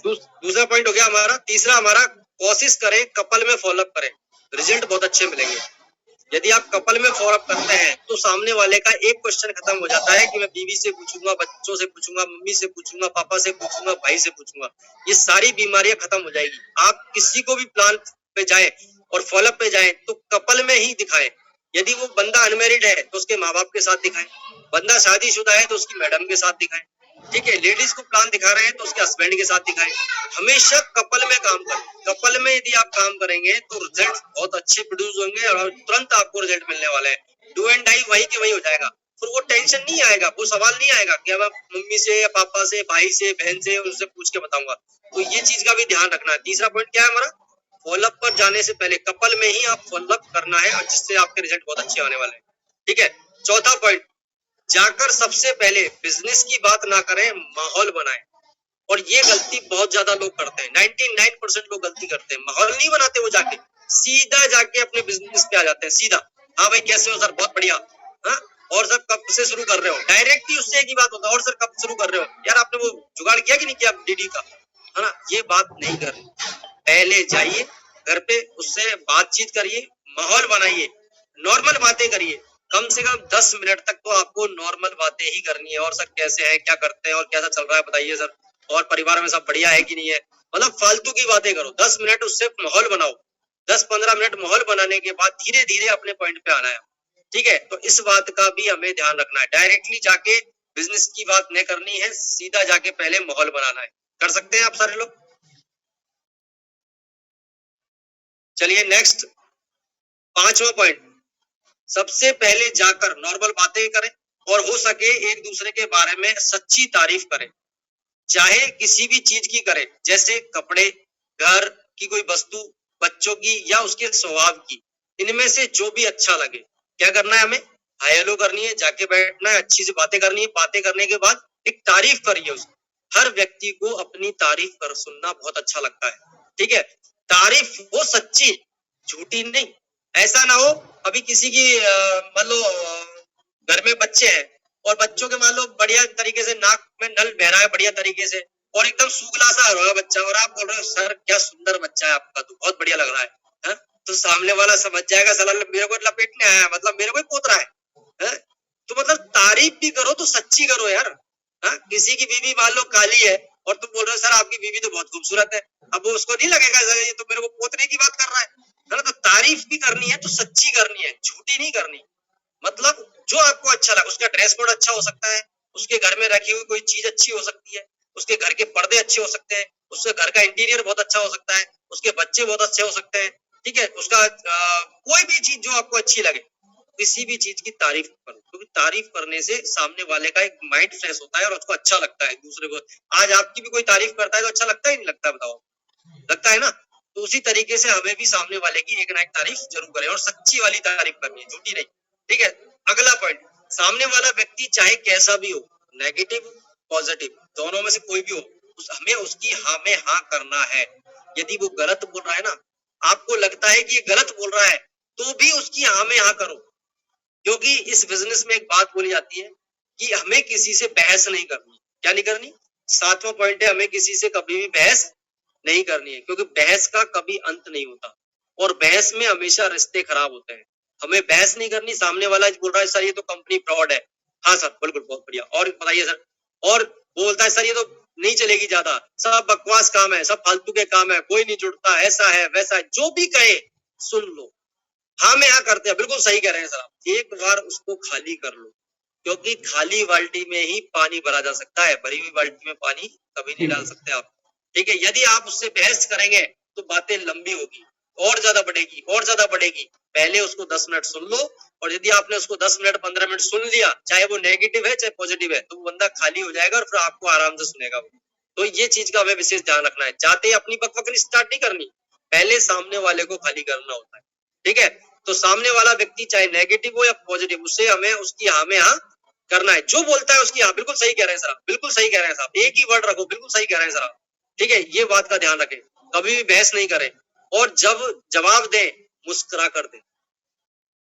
दूसरा पॉइंट हो गया हमारा। तीसरा हमारा, कोशिश करें कपल में फॉलोअप करें, रिजल्ट बहुत अच्छे मिलेंगे। यदि आप कपल में फॉलोअप करते हैं तो सामने वाले का एक क्वेश्चन खत्म हो जाता है कि मैं बीवी से पूछूंगा, बच्चों से पूछूंगा, मम्मी से पूछूंगा, पापा से पूछूंगा, भाई से पूछूंगा, ये सारी बीमारियां खत्म हो जाएगी। आप किसी को भी प्लान पे जाए और फॉलोअप पे जाए तो कपल में ही दिखाएं। यदि वो बंदा अनमेरिड है तो उसके माँ बाप के साथ दिखाएं, बंदा शादीशुदा है तो उसकी मैडम के साथ दिखाएं। ठीक है, लेडीज को प्लान दिखा रहे हैं तो उसके हस्बैंड के साथ दिखाएं। हमेशा कपल में काम करें। कपल में यदि आप काम करेंगे तो रिजल्ट बहुत अच्छे प्रोड्यूस होंगे और तुरंत आपको रिजल्ट मिलने वाले हैं। डू एंड डाई वही के वही हो जाएगा, फिर वो टेंशन नहीं आएगा, वो सवाल नहीं आएगा कि अब मम्मी से या पापा से, भाई से, बहन से, उनसे पूछ के बताऊंगा। तो ये चीज का भी ध्यान रखना है। तीसरा पॉइंट क्या है हमारा, फॉलोअप पर जाने से पहले कपल में ही आप फॉलोअप करना है और जिससे आपके रिजल्ट बहुत अच्छे आने वाले हैं। ठीक है, चौथा पॉइंट, जाकर सबसे पहले बिजनेस की बात ना करें, माहौल बनाएं। और ये गलती बहुत ज्यादा लोग करते हैं, 99% लोग गलती करते हैं। माहौल नहीं बनाते, वो जाके सीधा जाके अपने बिजनेस पे आ जाते हैं सीधा। हाँ भाई कैसे हो सर, बहुत बढ़िया। हाँ, और सर कब से शुरू कर रहे हो? डायरेक्ट ही उससे एक ही बात होता है, और सर कब शुरू कर रहे हो? यार आपने वो जुगाड़ किया कि नहीं किया डीडी का? है ना, ये बात नहीं करनी। पहले जाइए घर पे, उससे बातचीत करिए, माहौल बनाइए, नॉर्मल बातें करिए, कम से कम 10 मिनट तक तो आपको नॉर्मल बातें ही करनी है। और सर कैसे हैं, क्या करते हैं और कैसा चल रहा है बताइए सर, और परिवार में सब बढ़िया है कि नहीं है, मतलब फालतू की बातें करो। 10 मिनट उससे माहौल बनाओ, 10-15 मिनट माहौल बनाने के बाद धीरे धीरे अपने पॉइंट पे आना है। ठीक है, तो इस बात का भी हमें ध्यान रखना है। डायरेक्टली जाके बिजनेस की बात नहीं करनी है, सीधा जाके पहले माहौल बनाना है। कर सकते हैं आप सारे लोग? चलिए नेक्स्ट, 5वां पॉइंट, सबसे पहले जाकर नॉर्मल बातें करें और हो सके एक दूसरे के बारे में सच्ची तारीफ करें, चाहे किसी भी चीज की करें, जैसे कपड़े, घर की कोई वस्तु, बच्चों की या उसके स्वभाव की, इनमें से जो भी अच्छा लगे। क्या करना है हमें? हाय हेलो करनी है, जाके बैठना है, अच्छी से बातें करनी है, बातें करने के बाद एक तारीफ करिए उसकी। हर व्यक्ति को अपनी तारीफ कर सुनना बहुत अच्छा लगता है। ठीक है, तारीफ हो सच्ची, झूठी नहीं। ऐसा ना हो अभी किसी की मान लो घर में बच्चे हैं और बच्चों के मान लो बढ़िया तरीके से नाक में नल बह रहा है बढ़िया तरीके से, और एकदम सूखला सा हो रहा है बच्चा, और आप बोल रहे हो सर क्या सुंदर बच्चा है आपका, तो बहुत बढ़िया लग रहा है, हा? तो सामने वाला समझ जाएगा साला मेरे को लपेटने आया, मतलब मेरे को ही पोत रहा है? तो मतलब तारीफ भी करो तो सच्ची करो यार। किसी की बीवी मान लो काली है और तुम बोल रहे हो सर आपकी बीवी तो बहुत खूबसूरत है, अब वो उसको नहीं लगेगा सर ये तो मेरे को पोतने की बात कर रहा है ना? तो तारीफ भी करनी है तो सच्ची करनी है, झूठी नहीं करनी। मतलब जो आपको अच्छा लगा, उसका ड्रेस कोड अच्छा हो सकता है, उसके घर में रखी हुई कोई चीज अच्छी हो सकती है, उसके घर के पर्दे अच्छे हो सकते हैं, उसके घर का इंटीरियर बहुत अच्छा हो सकता है, उसके बच्चे बहुत अच्छे हो सकते हैं। ठीक है, उसका कोई भी चीज जो आपको अच्छी लगे, किसी भी चीज की तारीफ करो, क्योंकि तारीफ करने से सामने वाले का एक माइंड फ्रेश होता है और उसको अच्छा लगता है दूसरे को। आज आपकी भी कोई तारीफ करता है तो अच्छा लगता है नहीं लगता, बताओ? लगता है ना? तो उसी तरीके से हमें भी सामने वाले की एक ना एक तारीफ जरूर करें, और सच्ची वाली तारीफ करनी है, झूठी नहीं। ठीक है, अगला पॉइंट, सामने वाला व्यक्ति चाहे कैसा भी हो, नेगेटिव पॉजिटिव दोनों में से कोई भी हो, हमें उसकी हाँ में हाँ करना है। यदि वो गलत बोल रहा है ना, आपको लगता है कि ये गलत बोल रहा है, तो भी उसकी हाँ में हाँ करो, क्योंकि इस बिजनेस में एक बात बोली जाती है कि हमें किसी से बहस नहीं करनी। क्या नहीं करनी? 7वां पॉइंट है, हमें किसी से कभी भी बहस नहीं करनी है, क्योंकि बहस का कभी अंत नहीं होता और बहस में हमेशा रिश्ते खराब होते हैं। हमें बहस नहीं करनी। सामने वाला बोल रहा है सर ये तो कंपनी फ्रॉड है, हाँ सर बिल्कुल बहुत बढ़िया, और बताइए सर, और बोलता है सर ये तो नहीं चलेगी ज्यादा, सब बकवास काम है, सब फालतू के काम है, कोई नहीं जुड़ता, ऐसा है वैसा है, जो भी कहे सुन लो, हाँ में हाँ करते हैं, बिल्कुल सही कह रहे हैं सर आप। एक बार उसको खाली कर लो, क्योंकि खाली बाल्टी में ही पानी भरा जा सकता है, भरी हुई बाल्टी में पानी कभी नहीं डाल सकते आप। ठीक है, यदि आप उससे बहस करेंगे तो बातें लंबी होगी, और ज्यादा बढ़ेगी और ज्यादा बढ़ेगी। पहले उसको 10 मिनट सुन लो, और यदि आपने उसको 10 मिनट 15 मिनट सुन लिया, चाहे वो नेगेटिव है चाहे पॉजिटिव है, तो वो बंदा खाली हो जाएगा और फिर आपको आराम से सुनेगा वो। तो ये चीज का हमें विशेष ध्यान रखना है, जाते ही अपनी बकबक स्टार्ट नहीं करनी, पहले सामने वाले को खाली करना होता है। ठीक है, तो सामने वाला व्यक्ति चाहे नेगेटिव हो या पॉजिटिव, उससे हमें उसकी हाँ में हाँ करना है। जो बोलता है उसकी हाँ, बिल्कुल सही कह रहे हैं सर आप, बिल्कुल सही कह रहे हैं साहब, एक ही वर्ड रखो, बिल्कुल सही कह रहे हैं सर आप। ठीक है, ये बात का ध्यान रखें, कभी भी बहस नहीं करें, और जब जवाब दें मुस्कुरा कर दें।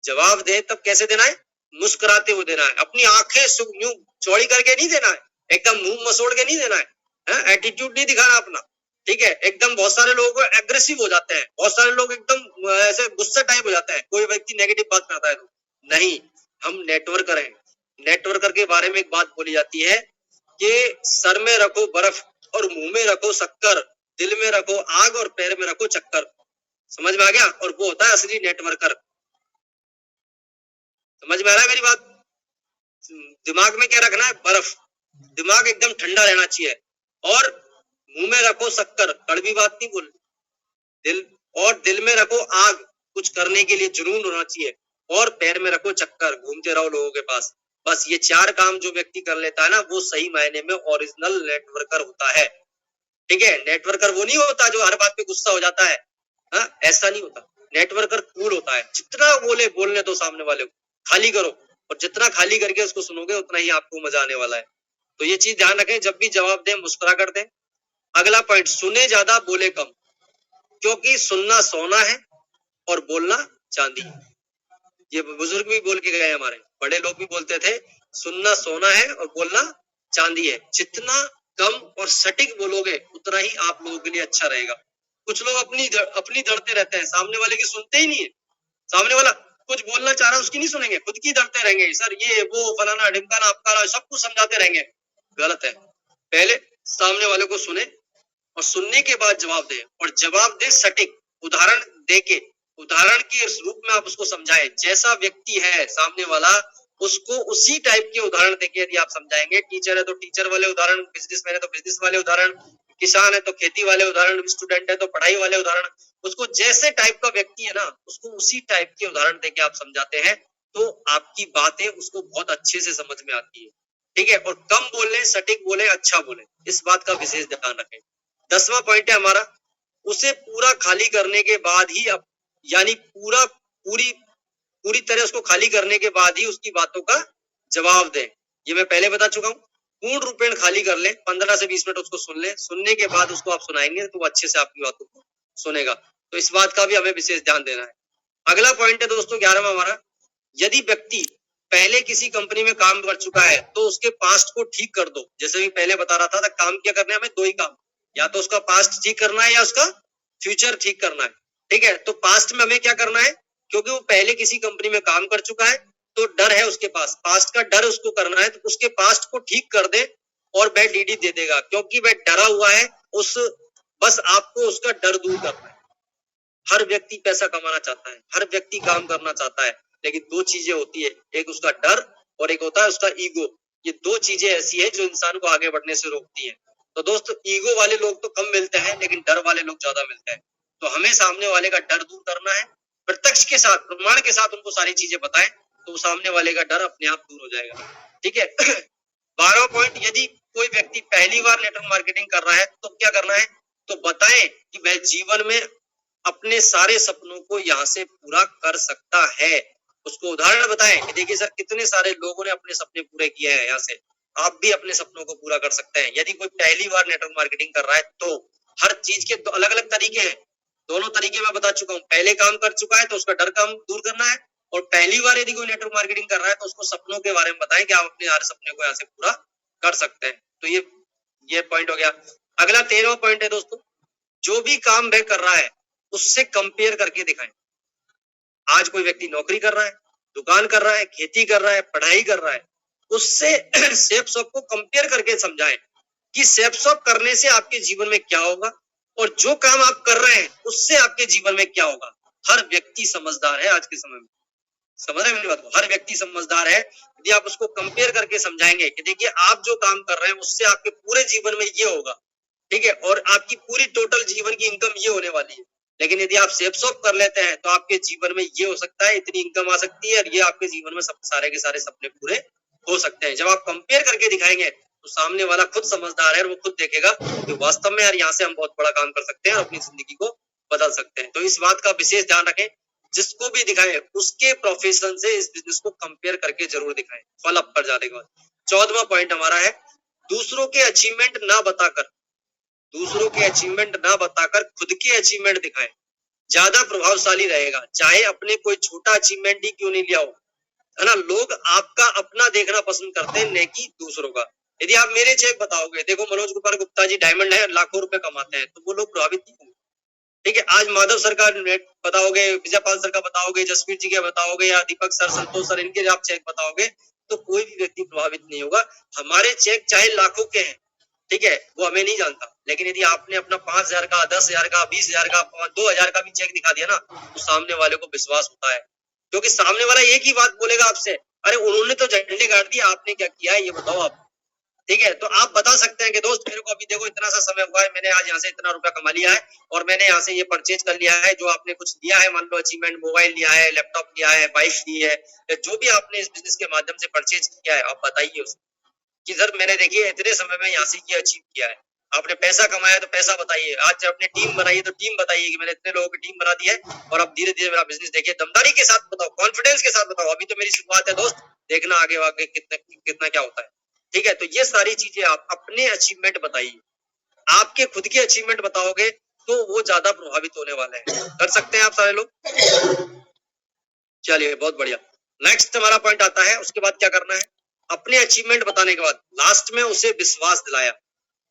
जवाब दें तब कैसे देना है? मुस्कुराते हुए देना है, अपनी आंखें यूं चौड़ी करके नहीं देना है, एकदम मुंह मसोड़ के नहीं देना है, एटीट्यूड नहीं दिखाना अपना। ठीक है, एकदम बहुत सारे लोग एग्रेसिव हो जाते हैं, बहुत सारे लोग एकदम ऐसे गुस्से टाइप हो जाते हैं, कोई व्यक्ति नेगेटिव बात करता है तो नहीं, हम नेटवर्क करें। नेटवर्कर के बारे में एक बात बोली जाती है कि सर में रखो बर्फ और मुंह में रखो शक्कर, दिल में रखो आग और पैर में रखो चक्कर। समझ में आ गया? और वो होता है असली नेटवर्कर। समझ में आ रहा है मेरी बात? दिमाग में क्या रखना है? बर्फ, दिमाग एकदम ठंडा रहना चाहिए, और मुंह में रखो शक्कर, कड़वी बात नहीं बोल, दिल, और दिल में रखो आग, कुछ करने के लिए जुनून होना चाहिए, और पैर में रखो चक्कर, घूमते रहो लोगों के पास। बस ये 4 काम जो व्यक्ति कर लेता है ना, वो सही मायने में ओरिजिनल नेटवर्कर होता है। ठीक है, नेटवर्कर वो नहीं होता जो हर बात पे गुस्सा हो जाता है, ऐसा नहीं होता। नेटवर्कर कूल होता है, जितना बोले बोलने दो सामने वाले को, खाली करो, और जितना खाली करके उसको सुनोगे उतना ही आपको मजा आने वाला है। तो ये चीज ध्यान रखें, जब भी जवाब दें मुस्कुरा कर दें। अगला पॉइंट, सुने ज्यादा बोले कम, क्योंकि सुनना सोना है और बोलना चांदी। ये बुजुर्ग भी बोल के गए, हमारे बड़े लोग भी बोलते थे, सुनना सोना है और बोलना चांदी है। जितना कम और सटीक बोलोगे उतना ही आप लोगों के लिए अच्छा रहेगा। कुछ लोग अपनी दड़ते रहते हैं, सामने वाले की सुनते ही नहीं है। सामने वाला कुछ बोलना चाह रहा है उसकी नहीं सुनेंगे, खुद की दड़ते रहेंगे, सर ये वो फलाना ढिमकाना आपका सब कुछ समझाते रहेंगे। गलत है। पहले सामने वाले को सुने और सुनने के बाद जवाब दे, और जवाब दे सटीक, उदाहरण देके, उदाहरण के रूप में आप उसको समझाएं। जैसा व्यक्ति है सामने वाला, उसको उसी टाइप के उदाहरण देके यदि आप समझाएंगे, टीचर है तो टीचर वाले उदाहरण, बिजनेसमैन है तो बिजनेस वाले उदाहरण, किसान है तो खेती वाले उदाहरण, स्टूडेंट है तो पढ़ाई वाले उदाहरण, उसको जैसे टाइप का व्यक्ति है ना, उसको उसी टाइप के उदाहरण देके आप समझाते हैं, तो आपकी बातें उसको बहुत अच्छे से समझ में आती है। ठीक है, और कम बोले, सटीक बोले, अच्छा बोले, इस बात का विशेष ध्यान रखें। 10वां पॉइंट है हमारा, उसे पूरा खाली करने के बाद ही यानी पूरी तरह उसको खाली करने के बाद ही उसकी बातों का जवाब दें। ये मैं पहले बता चुका हूँ। पूर्ण रूपेण खाली कर ले, 15 से 20 मिनट उसको सुन ले, सुनने के बाद उसको आप सुनाएंगे तो वो अच्छे से आपकी बातों को सुनेगा। तो इस बात का भी हमें विशेष ध्यान देना है। अगला पॉइंट है दोस्तों 11वां हमारा, यदि व्यक्ति पहले किसी कंपनी में काम कर चुका है तो उसके पास्ट को ठीक कर दो। जैसे भी पहले बता रहा था, काम क्या करना है हमें, दो ही काम, या तो उसका पास्ट ठीक करना है या उसका फ्यूचर ठीक करना है। ठीक है, तो पास्ट में हमें क्या करना है, क्योंकि वो पहले किसी कंपनी में काम कर चुका है तो डर है उसके पास, पास्ट का डर उसको करना है, तो उसके पास्ट को ठीक कर दे और वह डीडी दे देगा, क्योंकि वह डरा हुआ है। बस आपको उसका डर दूर करना है। हर व्यक्ति पैसा कमाना चाहता है, हर व्यक्ति काम करना चाहता है, लेकिन दो चीजें होती है, एक उसका डर और एक होता है उसका ईगो। ये दो चीजें ऐसी है जो इंसान को आगे बढ़ने से रोकती है। तो दोस्तों, ईगो वाले लोग तो कम मिलते हैं, लेकिन डर वाले लोग ज्यादा मिलते हैं। तो हमें सामने वाले का डर दूर करना है, प्रत्यक्ष के साथ, प्रमाण के साथ उनको सारी चीजें बताएं, तो सामने वाले का डर अपने आप दूर हो जाएगा। ठीक है। 12वां पॉइंट, यदि कोई व्यक्ति पहली बार नेटवर्क मार्केटिंग कर रहा है तो क्या करना है, तो बताएं कि वह जीवन में अपने सारे सपनों को यहाँ से पूरा कर सकता है। उसको उदाहरण बताएं कि देखिए सर, कितने सारे लोगों ने अपने सपने पूरे किए हैं, यहाँ से आप भी अपने सपनों को पूरा कर सकते हैं। यदि कोई पहली बार नेटवर्क मार्केटिंग कर रहा है तो हर चीज के अलग अलग तरीके हैं, दोनों तरीके मैं बता चुका हूँ। पहले काम कर चुका है तो उसका डर काम दूर करना है, और पहली बार यदि कोई नेटवर्क मार्केटिंग कर रहा है तो उसको सपनों के बारे में बताएं कि आप अपने हर सपने को यहाँ से पूरा कर सकते हैं। तो ये पॉइंट हो गया। अगला 13वां पॉइंट है दोस्तों, जो भी काम वह कर रहा है उससे कंपेयर करके दिखाएं। आज कोई व्यक्ति नौकरी कर रहा है, दुकान कर रहा है, खेती कर रहा है, पढ़ाई कर रहा है, उससे सेफ शॉप को कंपेयर करके समझाएं कि सेफ शॉप करने से आपके जीवन में क्या होगा, और जो काम आप कर रहे हैं उससे आपके जीवन में क्या होगा। हर व्यक्ति समझदार है आज के समय में, समझ रहे हैं मेरी बात को, हर व्यक्ति समझदार है। यदि आप उसको कंपेयर करके समझाएंगे कि देखिए आप जो काम कर रहे हैं उससे आपके पूरे जीवन में ये होगा, ठीक है, और आपकी पूरी टोटल जीवन की इनकम ये होने वाली है। लेकिन यदि आप सेफ शॉप कर लेते हैं तो आपके जीवन में ये हो सकता है, इतनी इनकम आ सकती है, और ये आपके जीवन में सब सारे के सारे सपने पूरे हो सकते हैं। जब आप कंपेयर करके दिखाएंगे तो सामने वाला खुद समझदार है और वो खुद देखेगा कि वास्तव में यार यहाँ से हम बहुत बड़ा काम कर सकते हैं और अपनी जिंदगी को बदल सकते हैं। तो इस बात का विशेष ध्यान रखें, जिसको भी दिखाएं उसके प्रोफेशन से इस बिजनेस को कंपेयर करके जरूर दिखाएं, फल अप पर जाने के बाद। 14वां पॉइंट हमारा है, दूसरों के अचीवमेंट ना बताकर, दूसरों के अचीवमेंट ना बताकर खुद के अचीवमेंट दिखाएं, ज्यादा प्रभावशाली रहेगा। चाहे अपने कोई छोटा अचीवमेंट ही क्यों नहीं लिया हो, है ना, लोग आपका अपना देखना पसंद करते हैं, न कि दूसरों का। यदि आप मेरे चेक बताओगे, देखो मनोज कुमार गुप्ता जी डायमंड है, लाखों रुपए कमाते हैं, तो वो लोग प्रभावित नहीं होंगे। ठीक है, आज माधव सर का बताओगे, विजयपाल सर का बताओगे, जसवीर जी का बताओगे, या दीपक सर, संतोष सर, इनके आप चेक बताओगे तो कोई भी व्यक्ति प्रभावित नहीं होगा। हमारे चेक चाहे लाखों के हैं, ठीक है, वो हमें नहीं जानता, लेकिन यदि आपने अपना 5,000 का, 10,000 का, 20,000 का, 2,000 का भी चेक दिखा दिया ना, तो सामने वाले को विश्वास होता है, क्योंकि सामने वाला एक ही बात बोलेगा आपसे, अरे उन्होंने तो झंडे गाड़ दिया, आपने क्या किया है ये बताओ आप। ठीक है, तो आप बता सकते हैं कि दोस्त मेरे को अभी देखो इतना सा समय हुआ है, मैंने आज यहाँ से इतना रुपया कमा लिया है, और मैंने यहाँ से ये परचेज कर लिया है, जो आपने कुछ लिया है, मान लो अचीवमेंट, मोबाइल लिया है, लैपटॉप लिया है, बाइक ली है, जो भी आपने इस बिजनेस के माध्यम से परचेज किया है, आप बताइए उसको कि सर मैंने देखिए इतने समय में यहाँ से ये अचीव किया है। आपने पैसा कमाया तो पैसा बताइए, आज जब आपने टीम बनाई है तो टीम बताइए कि मैंने इतने लोगों की टीम बना दी है, और अब धीरे धीरे मेरा बिजनेस देखिए, दमदारी के साथ बताओ, कॉन्फिडेंस के साथ बताओ, अभी तो मेरी शुरुआत है दोस्त, देखना आगे आगे कितना क्या होता है। ठीक है, तो ये सारी चीजें आप अपने अचीवमेंट बताइए, आपके खुद के अचीवमेंट बताओगे तो वो ज्यादा प्रभावित होने वाले हैं। कर सकते हैं आप सारे लोग? चलिए बहुत बढ़िया। नेक्स्ट हमारा पॉइंट आता है, उसके बाद क्या करना है, अपने अचीवमेंट बताने के बाद लास्ट में उसे विश्वास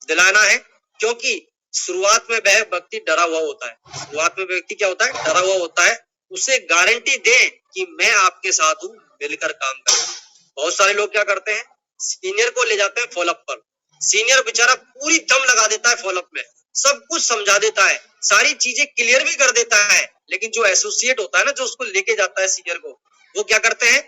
दिलाना है, क्योंकि शुरुआत में वह व्यक्ति डरा हुआ होता है। शुरुआत में व्यक्ति क्या होता है? डरा हुआ होता है। उसे गारंटी दे कि मैं आपके साथ हूँ, मिलकर काम करेंगे। बहुत सारे लोग क्या करते हैं, सीनियर को ले जाते हैं फॉलोअप पर। सीनियर बेचारा पूरी दम लगा देता है फॉलोअप में, सब कुछ समझा देता है, सारी चीजें क्लियर भी कर देता है, लेकिन जो एसोसिएट होता है ना, जो उसको लेके जाता है सीनियर को, वो क्या करते हैं,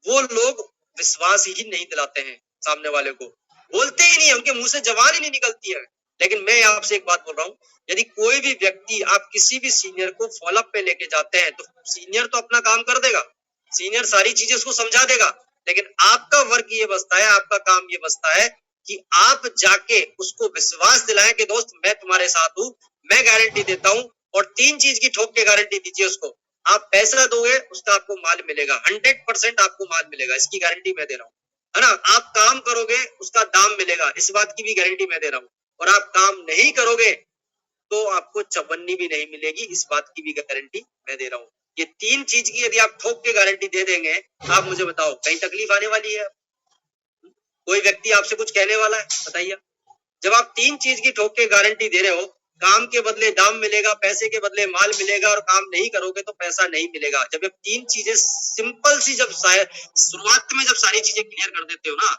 वो लोग विश्वास ही नहीं दिलाते हैं सामने वाले को, बोलते ही नहीं है, उनके मुंह से जबान ही नहीं निकलती है। लेकिन मैं आपसे एक बात बोल रहा हूँ, यदि कोई भी व्यक्ति आप किसी भी सीनियर को फॉलोअप पे लेके जाते हैं, तो सीनियर तो अपना काम कर देगा, सीनियर सारी चीजें उसको समझा देगा, लेकिन आपका वर्क ये बचता है, आपका काम ये बचता है कि आप जाके उसको विश्वास दिलाएं कि दोस्त मैं तुम्हारे साथ हूँ, मैं गारंटी देता हूँ। और 3 चीज की ठोक के गारंटी दीजिए उसको, आप पैसा दोगे उसका आपको माल मिलेगा, 100% आपको माल मिलेगा, इसकी गारंटी मैं दे रहा हूँ, है ना। आप काम करोगे उसका दाम मिलेगा, इस बात की भी गारंटी मैं दे रहा हूँ। और आप काम नहीं करोगे तो आपको चवन्नी भी नहीं मिलेगी, इस बात की भी गारंटी मैं दे रहा हूँ। ये 3 चीज की यदि आप ठोक के गारंटी दे देंगे, आप मुझे बताओ कहीं तकलीफ आने वाली है? कोई व्यक्ति आपसे कुछ कहने वाला है? बताइए। जब आप 3 चीज की ठोक के गारंटी दे रहे हो, काम के बदले दाम मिलेगा, पैसे के बदले माल मिलेगा, और काम नहीं करोगे तो पैसा नहीं मिलेगा। जब ये 3 चीजें सिंपल सी, जब शुरुआत में जब सारी चीजें क्लियर कर देते हो ना,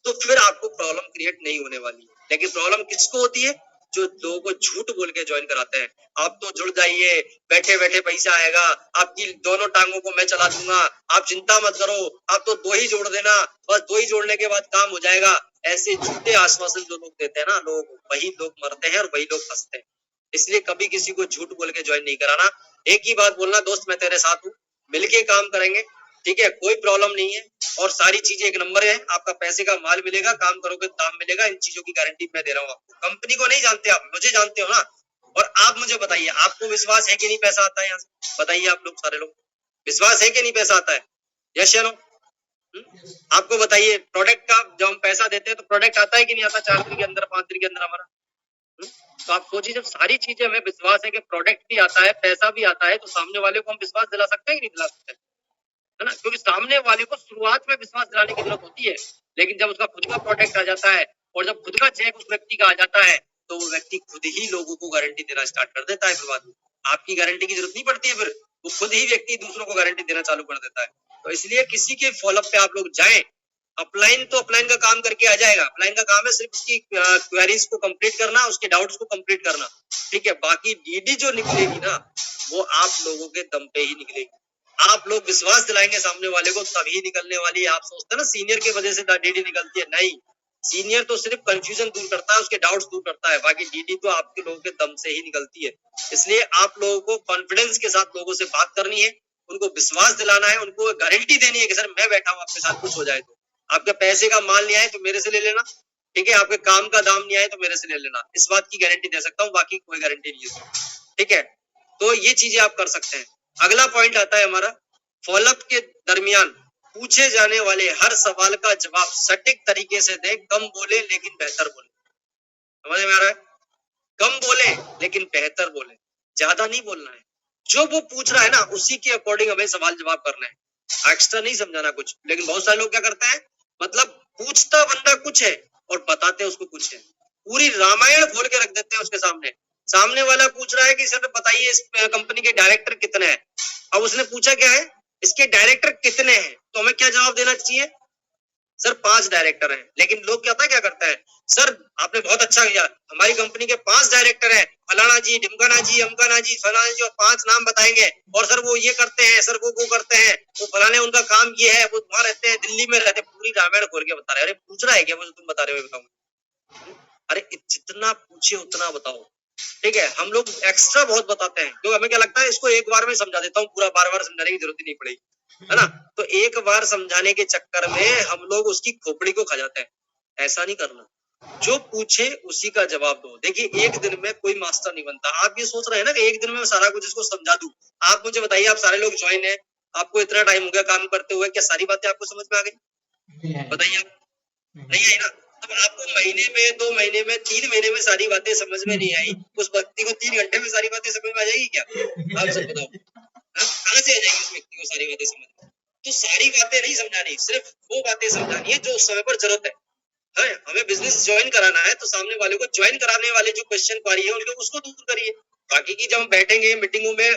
तो फिर आपको प्रॉब्लम क्रिएट नहीं होने वाली। लेकिन प्रॉब्लम किसको होती है? जो लोगों को झूठ बोल के ज्वाइन कराते हैं। आप तो जुड़ जाइए, बैठे बैठे पैसा आएगा, आपकी दोनों टांगों को मैं चला दूंगा, आप चिंता मत करो, आप तो 2 ही जोड़ देना, बस 2 ही जोड़ने के बाद काम हो जाएगा। ऐसे झूठे आश्वासन जो लोग देते हैं ना, लोग वही लोग मरते हैं और वही लोग फंसते हैं। इसलिए कभी किसी को झूठ बोल के ज्वाइन नहीं कराना। एक ही बात बोलना, दोस्त मैं तेरे साथ हूँ, मिलके काम करेंगे, ठीक है, कोई प्रॉब्लम नहीं है, और सारी चीजें एक नंबर है, आपका पैसे का माल मिलेगा, काम करोगे दाम मिलेगा, इन चीजों की गारंटी मैं दे रहा हूँ आपको। कंपनी को नहीं जानते आप, मुझे जानते हो ना। और आप मुझे बताइए, आपको विश्वास है कि नहीं पैसा आता है यहाँ से? बताइए आप लोग, सारे लोग, विश्वास है कि नहीं पैसा आता है? यस या नो? आपको बताइए, प्रोडक्ट का जब हम पैसा देते हैं तो प्रोडक्ट आता है कि नहीं आता? 4 दिन के अंदर, 5 दिन के अंदर हमारा। तो आप सोचिए, जब सारी चीजें हमें विश्वास है कि प्रोडक्ट भी आता है, पैसा भी आता है, तो सामने वाले को हम विश्वास दिला सकते हैं कि नहीं दिला सकते, है ना। क्योंकि सामने वाले को शुरुआत में विश्वास दिलाने की जरूरत होती है, लेकिन जब उसका खुद का प्रोडक्ट आ जाता है और जब खुद का चेक उस व्यक्ति का आ जाता है, तो वो व्यक्ति खुद ही लोगों को गारंटी देना स्टार्ट कर देता है। फिर बाद में आपकी गारंटी की जरूरत नहीं पड़ती है, फिर वो खुद ही व्यक्ति दूसरों को गारंटी देना चालू कर देता है। तो इसलिए किसी के फॉलोअप पे आप लोग जाएं, अपलाइन तो अपलाइन का काम करके आ जाएगा, अपलाइन का काम है सिर्फ उसकी क्वेरीज को कंप्लीट करना, उसके डाउट्स को कंप्लीट करना, ठीक है। बाकी डीडी जो निकलेगी ना, वो आप लोगों के दम पे ही निकलेगी। आप लोग विश्वास दिलाएंगे सामने वाले को, तभी निकलने वाली है। आप सोचते हैं ना सीनियर की वजह से डीडी निकलती है, नहीं, सीनियर तो सिर्फ कंफ्यूजन दूर करता है, उसके डाउट्स दूर करता है, बाकी डीडी तो आपके लोगों के दम से ही निकलती है। इसलिए आप लोगों को कॉन्फिडेंस के साथ लोगों से बात करनी है, उनको विश्वास दिलाना है, उनको गारंटी देनी है कि सर मैं बैठा हूँ आपके साथ, कुछ हो जाए तो आपके पैसे का माल नहीं आए तो मेरे से ले लेना, ठीक है, आपके काम का दाम नहीं आए तो मेरे से ले लेना, इस बात की गारंटी दे सकता हूँ, बाकी कोई गारंटी नहीं है, ठीक है। तो ये चीजें आप कर सकते हैं। अगला पॉइंट आता है हमारा, फॉलोअप के दरमियान पूछे जाने वाले हर सवाल का जवाब सटीक तरीके से दें, कम बोले लेकिन बेहतर बोले। समझ में आ रहा है? कम बोले लेकिन बेहतर बोले, ज्यादा नहीं बोलना है। जो वो पूछ रहा है ना, उसी के अकॉर्डिंग हमें सवाल जवाब करना है, एक्स्ट्रा नहीं समझाना कुछ। लेकिन बहुत सारे लोग क्या करते हैं, मतलब पूछता बंदा कुछ है और बताते उसको कुछ है, पूरी रामायण खोल के रख देते हैं उसके सामने। सामने वाला पूछ रहा है कि सर बताइए इस कंपनी के डायरेक्टर कितने हैं। अब उसने पूछा क्या है, इसके डायरेक्टर कितने हैं, तो हमें क्या जवाब देना चाहिए, सर 5 डायरेक्टर हैं। लेकिन लोग क्या करते हैं, सर आपने बहुत अच्छा किया, हमारी कंपनी के 5 डायरेक्टर हैं, फलाना जी, ढिमकाना जी, अमकाना जी, फलाना जी, और 5 नाम बताएंगे, और सर वो ये करते हैं, सर वो करते हैं, वो फलाने उनका काम ये है, वो वहां रहते हैं, दिल्ली में रहते, पूरी रामायण खोल के बता रहे। अरे पूछ रहा है क्या मुझे, तुम बता रहे हो, बताऊं? अरे जितना पूछे उतना बताओ, ठीक है। हम लोग एक्स्ट्रा बहुत बताते हैं, क्योंकि हमें क्या लगता है इसको एक बार में समझा देता हूँ, पूरा बार बार समझाने की जरूरत ही नहीं पड़ेगी, है ना। तो एक बार समझाने के चक्कर में हम लोग उसकी खोपड़ी को खा जाते हैं, ऐसा नहीं करना। जो पूछे उसी का जवाब दो। देखिए एक दिन में कोई मास्टर नहीं बनता। आप ये सोच रहे हैं ना कि एक दिन में मैं सारा कुछ इसको समझा दूं। आप मुझे बताइए, आप सारे लोग ज्वाइन है, आपको इतना टाइम हो गया काम करते हुए, क्या सारी बातें आपको समझ में आ गई? बताइए आप, नहीं आई ना। अब आपको महीने में, 2 महीने में, 3 महीने में सारी बातें समझ में नहीं आई, उस व्यक्ति को 3 घंटे में सारी बातें समझ में आ जाएगी क्या? आप सब बताओ, कहाँ से आ जाएगी उस व्यक्ति को सारी बातें समझ में? तो सारी बातें नहीं समझानी, सिर्फ वो बातें समझानी है जो उस समय पर जरूरत है है, हमें बिजनेस ज्वाइन कराना है तो सामने वाले को ज्वाइन कराने वाले जो क्वेश्चन क्वारी है उनके उसको दूर करिए। बाकी की जब हम बैठेंगे मीटिंगों में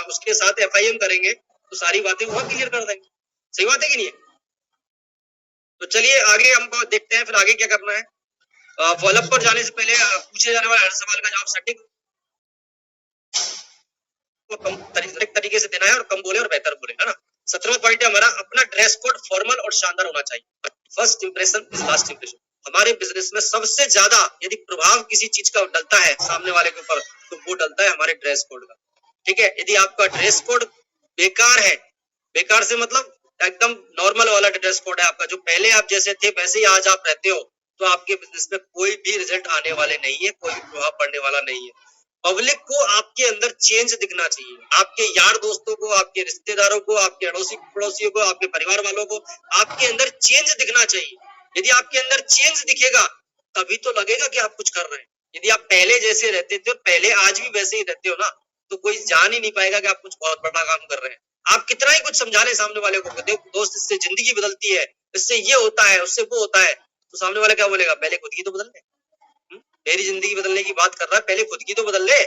उसके साथ FIM करेंगे तो सारी बातें वहां क्लियर कर देंगे। सही बात है कि नहीं है? तो चलिए आगे हम देखते हैं फिर आगे क्या करना है। फॉलोअप पर जाने से पहले पूछे जाने वाले हर सवाल का जवाब सटीक कम तरीके से देना है और कम बोले और बेहतर बोले, है ना। 17वां पॉइंट है हमारा, अपना ड्रेस कोड फॉर्मल और शानदार होना चाहिए। First impression is last impression. हमारे बिजनेस में सबसे ज्यादा यदि प्रभाव किसी चीज का डलता है सामने वाले के ऊपर तो वो डलता है हमारे ड्रेस कोड का। ठीक है, यदि आपका ड्रेस कोड बेकार है, बेकार से मतलब एकदम नॉर्मल वाला ड्रेस कोड है आपका, जो पहले आप जैसे थे वैसे ही आज आप रहते हो, तो आपके बिजनेस में कोई भी रिजल्ट आने वाले नहीं है, कोई भी प्रभाव पड़ने वाला नहीं है। पब्लिक को आपके अंदर चेंज दिखना चाहिए, आपके यार दोस्तों को, आपके रिश्तेदारों को, आपके अड़ोसी पड़ोसियों को, आपके परिवार वालों को आपके अंदर चेंज दिखना चाहिए। यदि आपके अंदर चेंज दिखेगा तभी तो लगेगा कि आप कुछ कर रहे हैं। यदि आप पहले जैसे रहते थे, पहले आज भी वैसे ही रहते हो ना, तो कोई जान ही नहीं पाएगा कि आप कुछ बहुत बड़ा काम कर रहे हैं। आप कितना ही कुछ समझा ले सामने वाले को, देखो दोस्त इससे जिंदगी बदलती है, इससे ये होता है, उससे वो होता है, तो सामने वाला क्या बोलेगा, पहले खुद की तो बदल ले। मेरी जिंदगी बदलने की बात कर रहा है, पहले खुद की तो बदल ले।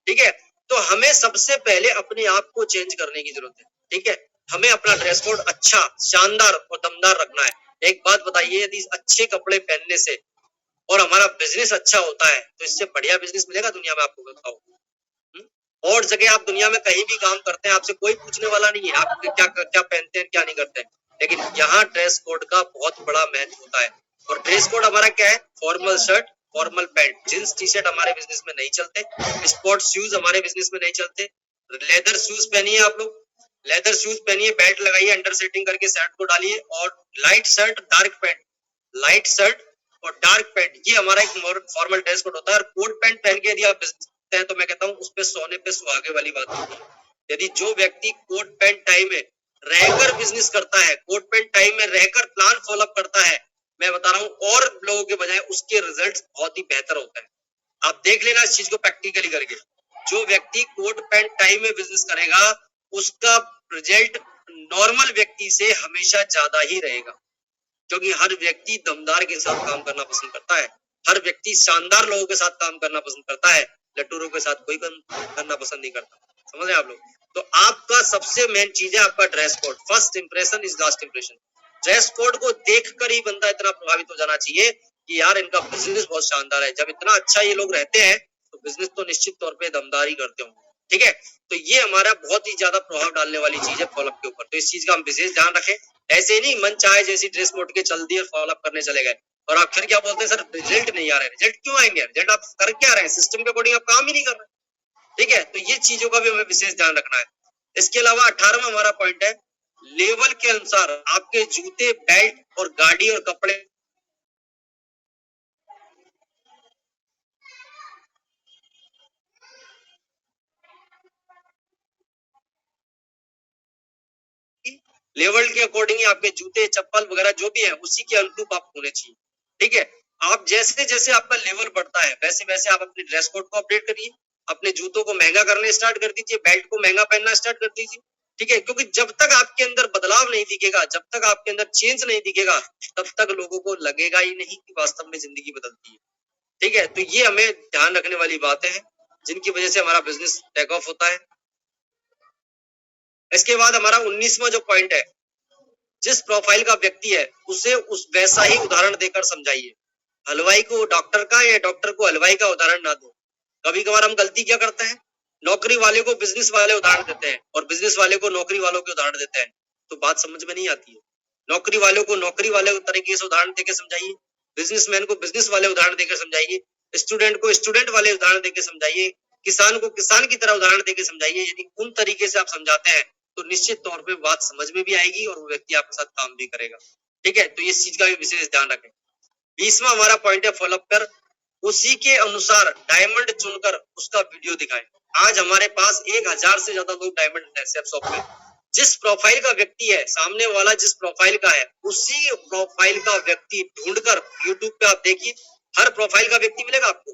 ठीक है, तो हमें सबसे पहले अपने आप को चेंज करने की जरूरत है। ठीक है, हमें अपना ड्रेस कोड अच्छा, शानदार और दमदार रखना है। एक बात बताइए, यदि अच्छे कपड़े पहनने से और हमारा बिजनेस अच्छा होता है तो इससे बढ़िया बिजनेस मिलेगा दुनिया में, आपको बताओ। और जगह आप दुनिया में कहीं भी काम करते हैं, आपसे कोई पूछने वाला नहीं है आप क्या क्या पहनते हैं, क्या नहीं करते हैं, लेकिन यहाँ ड्रेस कोड का बहुत बड़ा महत्व होता है। और ड्रेस कोड हमारा क्या है, formal shirt, formal pant, jeans T shirt हमारे बिजनेस में नहीं चलते, स्पोर्ट्स शूज हमारे बिजनेस में नहीं चलते। लेदर शूज पहनिए आप लोग, लेदर शूज पहनिए, बेल्ट लगाइए, अंडर सेटिंग करके शर्ट को डालिए, और light shirt dark pant, light shirt और डार्क पैंट, ये हमारा एक फॉर्मल ड्रेस कोड होता है। और कोट पैंट पहन के यदि आप हैं तो मैं कहता हूँ उस पे सोने पे सुहागे वाली बात होती है। यदि जो व्यक्ति कोट पैंट टाई में रहकर बिजनेस करता है, कोट पैंट टाई में रहकर प्लान फॉलोअप करता है, मैं बता रहा हूँ और लोगों के बजाय उसके रिजल्ट बहुत ही बेहतर होता है। आप देख लेना इस चीज को प्रैक्टिकली करके, जो व्यक्ति कोट पैंट टाई में बिजनेस करेगा उसका रिजल्ट नॉर्मल व्यक्ति से हमेशा ज्यादा ही रहेगा, क्योंकि हर व्यक्ति दमदार के साथ काम करना पसंद करता है, हर व्यक्ति शानदार लोगों के साथ काम करना पसंद करता है, लटूरों के साथ कोई करना पसंद नहीं करता। समझ रहे हैं आप लोग? तो आपका सबसे मेन चीज है आपका dress code. First impression is last impression. Dress code को देखकर ही बंदा इतना प्रभावित हो जाना चाहिए कि यार इनका बिजनेस बहुत शानदार है। जब इतना अच्छा ये लोग रहते हैं तो बिजनेस तो निश्चित तौर पे दमदार ही करते होंगे। ठीक है, तो ये हमारा बहुत ही ज्यादा प्रभाव डालने वाली चीज है फॉलोअप के ऊपर, तो इस चीज का हम विशेष ध्यान रखें। ऐसे नहीं मन चाहे जैसी ड्रेस मोड़ के चल दी और फॉलोअप करने चले गए, और आप फिर क्या बोलते हैं, सर रिजल्ट नहीं आ रहे। रिजल्ट क्यों आएंगे, रिजल्ट आप कर क्या रहे हैं, सिस्टम के अकॉर्डिंग आप काम ही नहीं कर रहे। ठीक है, तो ये चीजों का भी हमें विशेष ध्यान रखना है। इसके अलावा 18वां हमारा पॉइंट है, लेवल के अनुसार आपके जूते, बेल्ट और गाड़ी और कपड़े लेवल के अकॉर्डिंग ही आपके जूते, चप्पल वगैरह जो भी है उसी के अनुरूप आप होने चाहिए। ठीक है, आप जैसे जैसे आपका लेवल बढ़ता है वैसे वैसे आप अपने ड्रेस कोड को अपडेट करिए, अपने जूतों को महंगा करने स्टार्ट कर दीजिए, बेल्ट को महंगा पहनना स्टार्ट कर दीजिए। ठीक है, क्योंकि जब तक आपके अंदर बदलाव नहीं दिखेगा, जब तक आपके अंदर चेंज नहीं दिखेगा, तब तक लोगों को लगेगा ही नहीं कि वास्तव में जिंदगी बदलती है। ठीक है, तो ये हमें ध्यान रखने वाली बातें हैं जिनकी वजह से हमारा बिजनेस टेक ऑफ होता है। इसके बाद हमारा 19वां जो पॉइंट है, जिस प्रोफाइल का व्यक्ति है उसे उस वैसा ही उदाहरण देकर समझाइए। हलवाई को डॉक्टर का या डॉक्टर को हलवाई का उदाहरण ना दो। कभी कभार हम गलती क्या करते हैं, नौकरी वाले को बिजनेस वाले उदाहरण देते हैं और बिजनेस वाले को नौकरी वालों के उदाहरण देते हैं, तो बात समझ में नहीं आती है। नौकरी वालों को नौकरी वाले तरीके से उदाहरण देकर समझाइए, बिजनेसमैन को बिजनेस वाले उदाहरण देकर समझाइए, स्टूडेंट को स्टूडेंट वाले उदाहरण देकर समझाइए, किसान को किसान की तरह उदाहरण देकर समझाइए। यदि उन तरीके से आप समझाते हैं तो निश्चित तौर पे बात समझ में भी आएगी और वो व्यक्ति आपके साथ काम भी करेगा। ठीक है, तो इस चीज का भी विशेष ध्यान रखें। 20वां हमारा पॉइंट है, फॉलोअप कर उसी के अनुसार डायमंड चुनकर उसका वीडियो दिखाएं। आज हमारे पास 1000 से ज्यादा लोग डायमंड है सेफ शॉप में। जिस प्रोफाइल का व्यक्ति है सामने वाला, जिस प्रोफाइल का है उसी प्रोफाइल का व्यक्ति ढूंढकर यूट्यूब पे आप देखिए, हर प्रोफाइल का व्यक्ति मिलेगा आपको।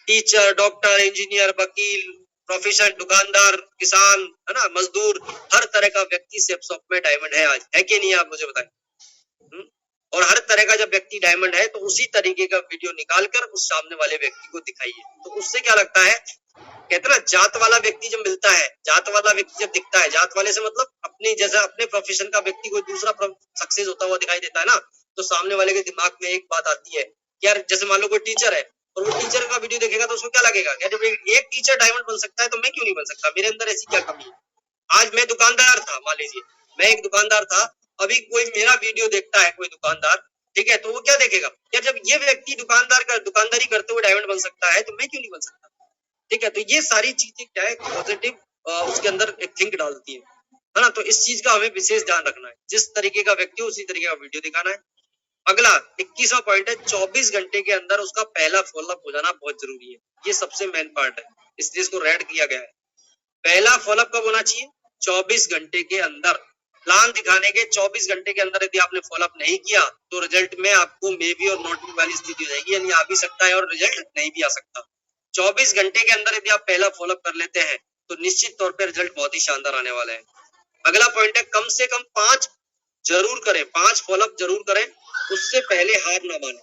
टीचर, डॉक्टर, इंजीनियर, वकील, प्रोफेसर, दुकानदार, किसान, है ना, मजदूर, हर तरह का व्यक्ति सेफ शॉप में डायमंड है आज, है कि नहीं, आप मुझे बताएं। और हर तरह तरह का जब व्यक्ति डायमंड है तो उसी तरीके का वीडियो निकालकर उस सामने वाले व्यक्ति को दिखाइए। तो उससे क्या लगता है, कहते ना जात वाला व्यक्ति जब मिलता है, जात वाला व्यक्ति जब दिखता है, जात वाले से मतलब अपनी जैसा अपने प्रोफेशन का व्यक्ति कोई दूसरा सक्सेस होता हुआ दिखाई देता है ना, तो सामने वाले के दिमाग में एक बात आती है यार, जैसे मान लो कोई टीचर है और वो टीचर का वीडियो देखेगा तो उसको क्या लगेगा, यार जब एक टीचर डायमंड बन सकता है तो मैं क्यों नहीं बन सकता, मेरे अंदर ऐसी क्या कमी है। आज मैं दुकानदार था, मान लीजिए मैं एक दुकानदार था, अभी कोई मेरा वीडियो देखता है कोई दुकानदार, ठीक है, तो वो क्या देखेगा, यार जब ये व्यक्ति दुकानदारी करते हुए डायमंड बन सकता है तो मैं क्यों नहीं बन सकता। ठीक है, तो ये सारी चीजें क्या है, पॉजिटिव उसके अंदर एक थिंक डालती है ना। तो इस चीज का हमें विशेष ध्यान रखना है, जिस तरीके का व्यक्ति उसी तरीके का वीडियो दिखाना है। अगला 21वां पॉइंट है, 24 घंटे के अंदर उसका पहला फॉलोअप हो जाना बहुत जरूरी है। ये सबसे मेन पार्ट है, इसलिए इसको रेड किया गया है। पहला फॉलोअप कब होना चाहिए, 24 घंटे के अंदर। प्लान दिखाने के 24 घंटे के अंदर यदि आपने फॉलोअप नहीं किया तो रिजल्ट में आपको मे बी और नॉट बी वाली स्थिति हो जाएगी, यानी आ भी सकता है और रिजल्ट नहीं भी आ सकता। 24 घंटे के अंदर यदि आप पहला फॉलोअप कर लेते हैं तो निश्चित तौर पर रिजल्ट बहुत ही शानदार आने वाले हैं। अगला पॉइंट है, कम से कम 5 जरूर करें, 5 फॉलोअप जरूर करें, उससे पहले हार ना माने।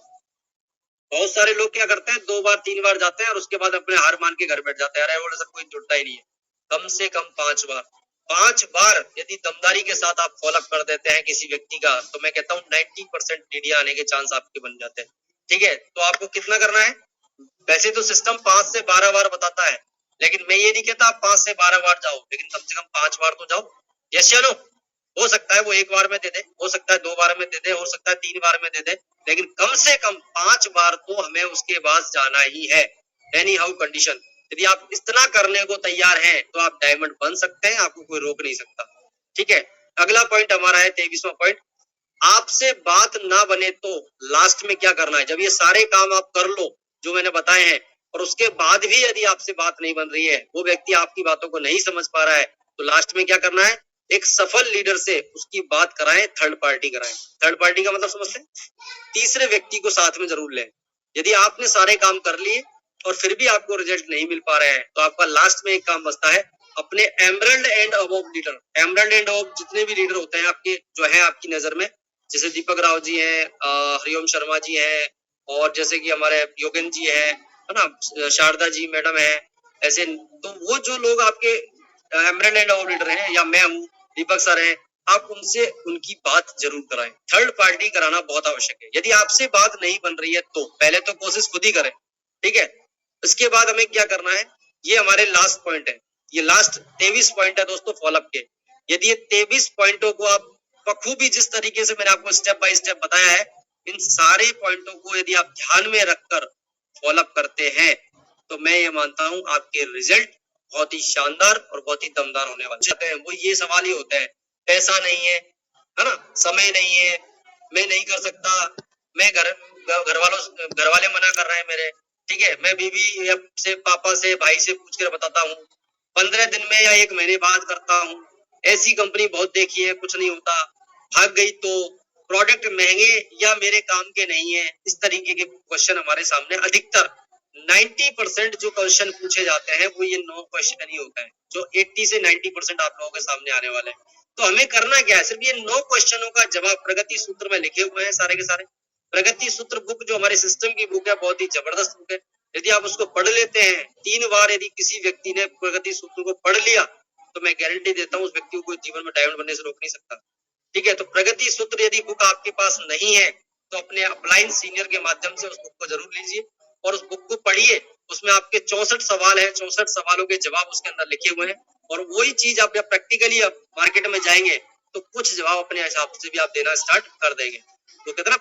बहुत सारे लोग क्या करते हैं, 2 बार 3 बार जाते हैं और उसके बाद अपने हार मान के घर बैठ जाते हैं, अरे वो सब कोई जुड़ता ही नहीं है। कम से कम 5 बार, 5 बार यदि दमदारी के साथ आप फॉलोअप कर देते हैं किसी व्यक्ति का, तो मैं कहता हूँ 90% टीडिया आने के चांस आपके बन जाते हैं। ठीक है, तो आपको कितना करना है, वैसे तो सिस्टम 5 से 12 बार बताता है, लेकिन मैं ये नहीं कहता आप 5 से 12 बार जाओ, लेकिन कम से कम 5 बार तो जाओ। यस या नो, हो सकता है वो 1 बार में दे दे, हो सकता है 2 बार में दे दे, हो सकता है 3 बार में दे दे, लेकिन कम से कम 5 बार तो हमें उसके पास जाना ही है, एनी हाउ कंडीशन। यदि आप इतना करने को तैयार हैं तो आप डायमंड बन सकते हैं, आपको कोई रोक नहीं सकता। ठीक है, अगला पॉइंट हमारा है 23वां पॉइंट, आपसे बात ना बने तो लास्ट में क्या करना है। जब ये सारे काम आप कर लो जो मैंने बताए हैं और उसके बाद भी यदि आपसे बात नहीं बन रही है, वो व्यक्ति आपकी बातों को नहीं समझ पा रहा है, तो लास्ट में क्या करना है, एक सफल लीडर से उसकी बात कराएं, थर्ड पार्टी कराएं। थर्ड पार्टी का मतलब समझते हैं, तीसरे व्यक्ति को साथ में जरूर लें। यदि आपने सारे काम कर लिए और फिर भी आपको रिजल्ट नहीं मिल पा रहे हैं तो आपका लास्ट में एक काम बचता है, अपने emerald and above leader, emerald and above जितने भी लीडर होते हैं आपके, जो है आपकी नजर में, जैसे दीपक राव जी हैं, हरिओम शर्मा जी हैं, और जैसे कि हमारे योगेंद्र जी है ना, शारदा जी मैडम है, ऐसे तो वो जो लोग आपके एमरल्ड एंड अबव लीडर हैं, या मैं हूँ, दीपक सर है, आप उनसे उनकी बात जरूर कराएं। थर्ड पार्टी कराना बहुत आवश्यक है। यदि आपसे बात नहीं बन रही है तो पहले तो कोशिश खुद ही करें। ठीक है, इसके बाद हमें क्या करना है, ये हमारे लास्ट पॉइंट है, ये लास्ट 23 पॉइंट है दोस्तों फॉलोअप के। यदि ये 23 पॉइंटों को आप बखूबी जिस तरीके से मैंने आपको स्टेप बाय स्टेप बताया है, इन सारे पॉइंटों को यदि आप ध्यान में रखकर फॉलोअप करते हैं तो मैं ये मानता हूं आपके रिजल्ट बहुत ही शानदार और बहुत ही दमदार होने वाले हैं। वो ये सवाल ही होता है, पैसा नहीं है ना, समय नहीं है, मैं नहीं कर सकता, मैं घर वाले मना कर रहे हैं मेरे, ठीक है, मैं बीवी से, पापा से, भाई से पूछ कर बताता हूँ, 15 दिन में या 1 महीने बाद करता हूँ, ऐसी कंपनी बहुत देखी है, कुछ नहीं होता, भाग गई तो, प्रोडक्ट महंगे या मेरे काम के नहीं है। इस तरीके के क्वेश्चन हमारे सामने अधिकतर 90% जो क्वेश्चन पूछे जाते हैं वो ये 9 क्वेश्चन ही होता है, जो 80 से 90% आप लोगों के सामने आने वाले हैं। तो हमें करना क्या है, सिर्फ ये 9 क्वेश्चनों का जवाब प्रगति सूत्र में लिखे हुए हैं सारे के सारे। प्रगति सूत्र बुक जो हमारे सिस्टम की बुक है, बहुत ही जबरदस्त बुक है। यदि आप उसको पढ़ लेते हैं 3 बार, यदि किसी व्यक्ति ने प्रगति सूत्र को पढ़ लिया तो मैं गारंटी देता हूँ उस व्यक्ति को जीवन में डायमंड बनने से रोक नहीं सकता। ठीक है, तो प्रगति सूत्र यदि बुक आपके पास नहीं है तो अपने अपलाइन सीनियर के माध्यम से उस बुक को जरूर लीजिए और उस बुक को पढ़िए। उसमें आपके 64 सवाल है, 64 सवालों के जवाब उसके अंदर लिखे हुए हैं, और वही चीज आप जब प्रैक्टिकली आप मार्केट में जाएंगे तो कुछ जवाब अपने हिसाब से भी आप देना स्टार्ट कर देंगे। तो कहते ना,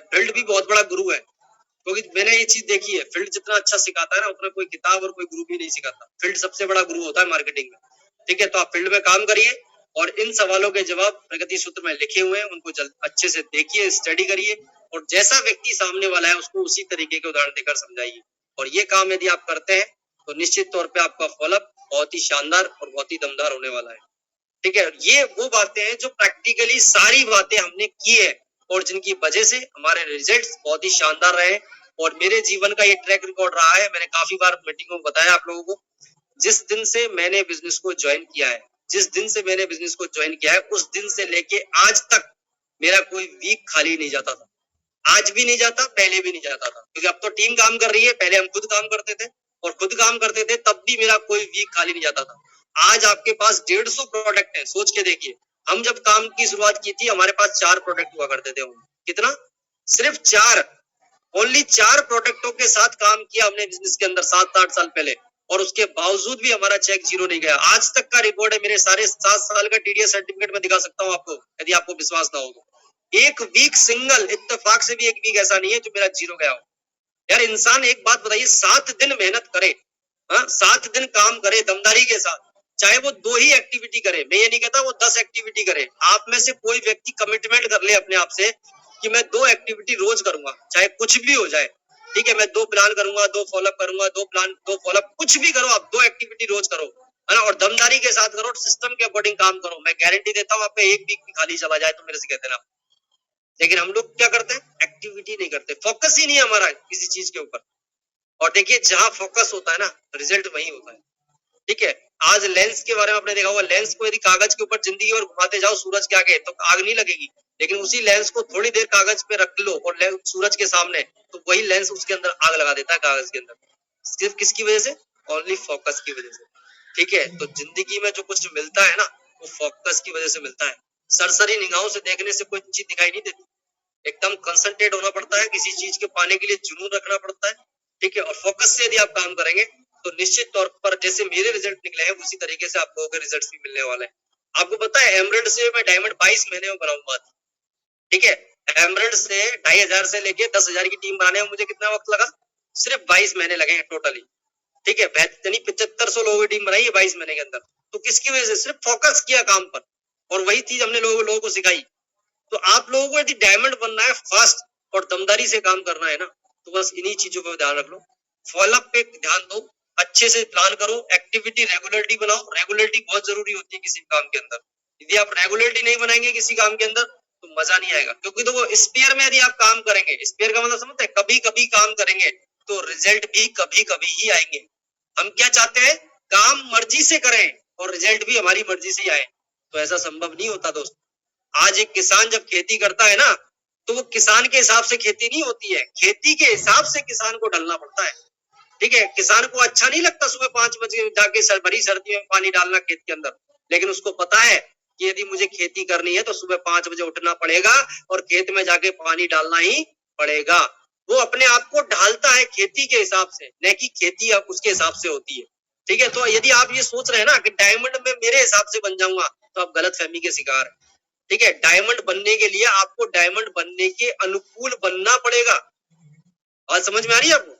फील्ड भी बहुत बड़ा गुरु है, क्योंकि मैंने ये चीज देखी है, फील्ड जितना अच्छा सिखाता है ना उतना कोई किताब और कोई गुरु भी नहीं सिखाता। फील्ड सबसे बड़ा गुरु होता है मार्केटिंग में। ठीक है, तो आप फील्ड में काम करिए और इन सवालों के जवाब प्रगति सूत्र में लिखे हुए हैं, उनको अच्छे से देखिए, स्टडी करिए, और जैसा व्यक्ति सामने वाला है उसको उसी तरीके के उदाहरण देकर समझाइए। और ये काम यदि आप करते हैं तो निश्चित तौर पे आपका फॉलोअप बहुत ही शानदार और बहुत ही दमदार होने वाला है। ठीक है, ये वो बातें हैं जो प्रैक्टिकली सारी बातें हमने की है और जिनकी वजह से हमारे रिजल्ट्स बहुत ही शानदार रहे। और मेरे जीवन का ये ट्रैक रिकॉर्ड रहा है, मैंने काफी बार मीटिंगों में बताया आप लोगों को, जिस दिन से मैंने बिजनेस को ज्वाइन किया है, जिस दिन से मैंने बिजनेस को ज्वाइन किया है, उस दिन से लेके आज तक मेरा कोई वीक खाली नहीं जाता था। आज भी नहीं जाता, पहले भी नहीं जाता था, क्योंकि अब तो टीम काम कर रही है, पहले हम खुद काम करते थे और खुद काम करते थे तब भी मेरा कोई वीक खाली नहीं जाता था। आज आपके पास 150 प्रोडक्ट है, सोच के देखिए। हम जब काम की शुरुआत की थी हमारे पास 4 प्रोडक्ट हुआ करते थे। कितना? सिर्फ 4, ओनली 4 प्रोडक्टों के साथ काम किया हमने बिजनेस के अंदर 7-8 साल पहले, और उसके बावजूद भी हमारा चेक जीरो नहीं गया। आज तक का रिकॉर्ड है, मेरे सारे 7 साल का टीडीएस सर्टिफिकेट में दिखा सकता हूँ आपको, यदि आपको विश्वास ना हो तो। एक वीक सिंगल इत्तेफाक से भी एक वीक ऐसा नहीं है जो मेरा जीरो गया हो। यार इंसान एक बात बताइए, 7 दिन मेहनत करे, 7 दिन काम करे दमदारी के साथ, चाहे वो 2 ही एक्टिविटी करे, मैं ये नहीं कहता वो 10 एक्टिविटी करे। आप में से कोई व्यक्ति कमिटमेंट कर ले अपने आप से कि मैं 2 एक्टिविटी रोज करूंगा, चाहे कुछ भी हो जाए, ठीक है, मैं 2 प्लान करूंगा, 2 फॉलोअप करूंगा, 2 प्लान 2 फॉलोअप, कुछ भी करो आप, 2 एक्टिविटी रोज करो, है ना, और दमदारी के साथ करो, सिस्टम के अकॉर्डिंग काम करो। मैं गारंटी देता हूँ आपका एक वीक भी खाली चला जाए तो मेरे से कहते ना। लेकिन हम लोग क्या करते हैं? एक्टिविटी नहीं करते, फोकस ही नहीं है हमारा किसी चीज के ऊपर। और देखिए जहां फोकस होता है ना, रिजल्ट वही होता है। ठीक है, आज लेंस के बारे में आपने देखा होगा, लेंस को यदि कागज के ऊपर जिंदगी और घुमाते जाओ सूरज के आगे तो आग नहीं लगेगी, लेकिन उसी लेंस को थोड़ी देर कागज पे रख लो और सूरज के सामने, तो वही लेंस उसके अंदर आग लगा देता है कागज के अंदर। सिर्फ किसकी वजह से? ओनली फोकस की वजह से। ठीक है, तो जिंदगी में जो कुछ मिलता है ना, वो फोकस की वजह से मिलता है। सरसरी निगाहों से देखने से कोई चीज दिखाई नहीं देती, एकदम कंसंट्रेट होना पड़ता है, किसी चीज के पाने के लिए जुनून रखना पड़ता है। ठीक है, और फोकस से यदि आप काम करेंगे तो निश्चित तौर पर जैसे मेरे रिजल्ट निकले हैं उसी तरीके से आप लोगों के रिजल्ट भी मिलने वाले हैं। आपको पता है एमरल्ड से मैं डायमंड 22 महीने में बनाऊंगा। ठीक है, एमरल्ड से 2500 से लेके 10,000 की टीम बनाने में मुझे कितना वक्त लगा? सिर्फ 22 महीने लगे हैं टोटली। ठीक है, 7500 लोगों की टीम बनाई है 22 महीने के अंदर। तो किसकी वजह से? सिर्फ फोकस किया काम पर, और वही चीज हमने लोगों को सिखाई। तो आप लोगों को यदि डायमंड बनना है, फास्ट और दमदारी से काम करना है ना, तो बस इन्हीं चीजों पर ध्यान रख लो। फॉलोअप पे ध्यान दो, अच्छे से प्लान करो, एक्टिविटी रेगुलरिटी बनाओ। रेगुलरिटी बहुत जरूरी होती है किसी काम के अंदर। यदि आप रेगुलरिटी नहीं बनाएंगे किसी काम के अंदर तो मजा नहीं आएगा, क्योंकि तो वो स्पेयर में यदि आप काम करेंगे, स्पेयर का मतलब समझते हैं, कभी कभी काम करेंगे तो रिजल्ट भी कभी कभी ही आएंगे। हम क्या चाहते हैं? काम मर्जी से करें और रिजल्ट भी हमारी मर्जी से ही आए, तो ऐसा संभव नहीं होता दोस्त। आज एक किसान जब खेती करता है ना, तो वो किसान के हिसाब से खेती नहीं होती है, खेती के हिसाब से किसान को ढलना पड़ता है। ठीक है, किसान को अच्छा नहीं लगता सुबह 5 बजे जाके भरी सर्दी में पानी डालना खेत के अंदर, लेकिन उसको पता है कि यदि मुझे खेती करनी है तो सुबह 5 बजे उठना पड़ेगा और खेत में जाके पानी डालना ही पड़ेगा। वो अपने आप को ढालता है खेती के हिसाब से, न कि खेती अब उसके हिसाब से होती है। ठीक है, तो यदि आप ये सोच रहे हैं ना कि डायमंड में मेरे हिसाब से बन जाऊंगा, तो आप गलत फहमी के शिकार है। ठीक है, डायमंड बनने के लिए आपको डायमंड बनने के अनुकूल बनना पड़ेगा। और समझ में आ रही है आपको?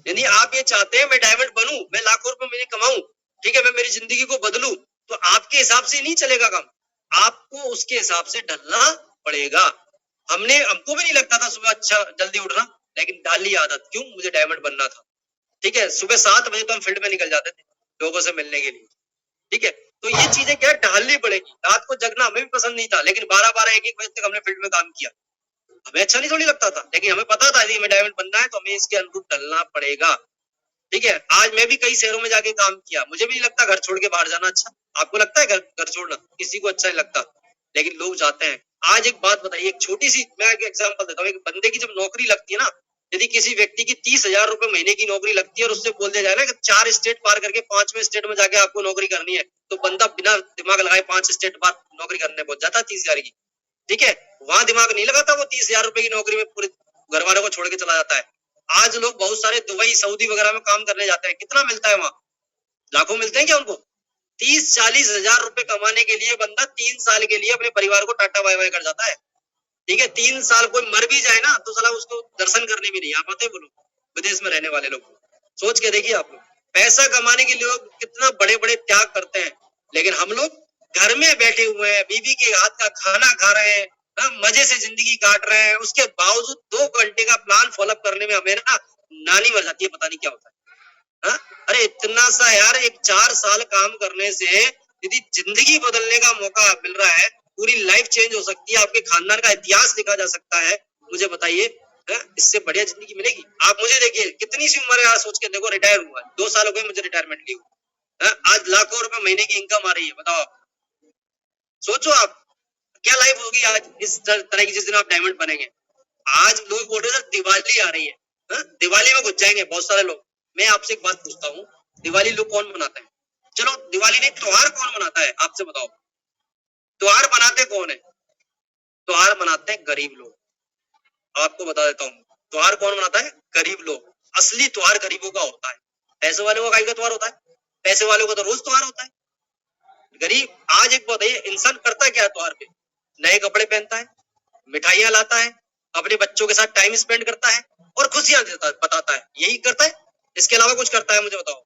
यदि आप ये चाहते हैं मैं डायमंड बनूं, मैं लाखों रुपए मैंने कमाऊं, ठीक है, मैं मेरी जिंदगी को बदलूं, तो आपके हिसाब से नहीं चलेगा काम, आपको उसके हिसाब से ढलना पड़ेगा। हमको भी नहीं लगता था सुबह अच्छा जल्दी उठना, लेकिन डाल ली आदत। क्यों? मुझे डायमंड बनना था। ठीक है, सुबह 7 बजे तो हम फील्ड में निकल जाते थे लोगों से मिलने के लिए। ठीक है, तो ये चीजें क्या ढालनी पड़ेगी। रात को जगना हमें भी पसंद नहीं था, लेकिन 12-12 1-1 बजे तक हमने फील्ड में काम किया। हमें अच्छा नहीं थोड़ी लगता था, लेकिन हमें पता था यदि हमें डायमंड बनना है तो हमें इसके अनुरूप ढलना पड़ेगा। ठीक है, आज मैं भी कई शहरों में जाके काम किया, मुझे भी नहीं लगता घर छोड़ के बाहर जाना अच्छा। आपको लगता है घर छोड़ना? किसी को अच्छा नहीं लगता, लेकिन लोग जाते हैं। आज एक बात बताइए, एक छोटी सी मैं एक एग्जांपल देता हूँ। एक बंदे की जब नौकरी लगती है ना, यदि किसी व्यक्ति की 30,000 रुपए महीने की नौकरी लगती है और उससे बोल दिया जाए ना कि 4 स्टेट पार करके 5वें स्टेट में जाके आपको नौकरी करनी है, तो बंदा बिना दिमाग लगाए 5 स्टेट पार नौकरी करने पहुंच जाता है 30,000 की। ठीक है, वहां दिमाग नहीं लगाता, वो 30,000 रुपए की नौकरी में पूरे घर वालों को छोड़ के चला जाता है। आज लोग बहुत सारे दुबई सऊदी वगैरह में काम करने जाते हैं, कितना मिलता है वहां? लाखों मिलते हैं क्या उनको? 30-40 हजार रुपए कमाने के लिए बंदा 3 साल के लिए अपने परिवार को टाटा बाय बाय कर जाता है। ठीक है, 3 साल कोई मर भी जाए ना तो साला उसको दर्शन करने भी नहीं आ पाते वो लोग, विदेश में रहने वाले लोग। सोच के देखिए आप लोग, पैसा कमाने के लिए लोग कितना बड़े बड़े त्याग करते हैं, लेकिन हम लोग घर में बैठे हुए हैं, बीवी के हाथ का खाना खा रहे हैं, मजे से जिंदगी काट रहे हैं, उसके बावजूद 2 घंटे का प्लान फॉलोअप करने में हमें ना नानी मर जाती है, पता नहीं क्या होता है। अरे इतना सा यार, एक 4 साल काम करने से यदि जिंदगी बदलने का मौका मिल रहा है, पूरी लाइफ चेंज हो सकती है, आपके खानदान का इतिहास लिखा जा सकता है, मुझे बताइए इससे बढ़िया जिंदगी मिलेगी? आप मुझे देखिए, कितनी सी उम्र है आज, सोच के देखो, रिटायर हुआ, 2 साल हो गए मुझे रिटायरमेंट ली हुई। आज लाखों रुपए महीने की इनकम आ रही है, बताओ आप, सोचो आप। क्या लाइफ होगी आज इस तरह की जिस दिन आप डायमंड बनेंगे। आज लोग बोल रहे हैं सर दिवाली आ रही है, दिवाली में घुस जाएंगे बहुत सारे लोग। मैं आपसे एक बात पूछता हूँ, दिवाली लोग कौन मनाते हैं? चलो दिवाली नहीं, त्योहार कौन मनाता है आपसे बताओ? त्योहार बनाते कौन है? त्योहार मनाते हैं गरीब लोग। आपको बता देता हूँ, त्योहार कौन मनाता है? गरीब लोग। असली त्योहार गरीबों का होता है। पैसे वालों का काहे का त्योहार होता है? पैसे वालों का तो रोज त्योहार होता है। गरीब, आज एक बताइए, इंसान करता क्या है त्योहार पे? नए कपड़े पहनता है, मिठाइयां लाता है, अपने बच्चों के साथ टाइम स्पेंड करता है और खुशियां देता बताता है, यही करता है। इसके अलावा कुछ करता है मुझे बताओ?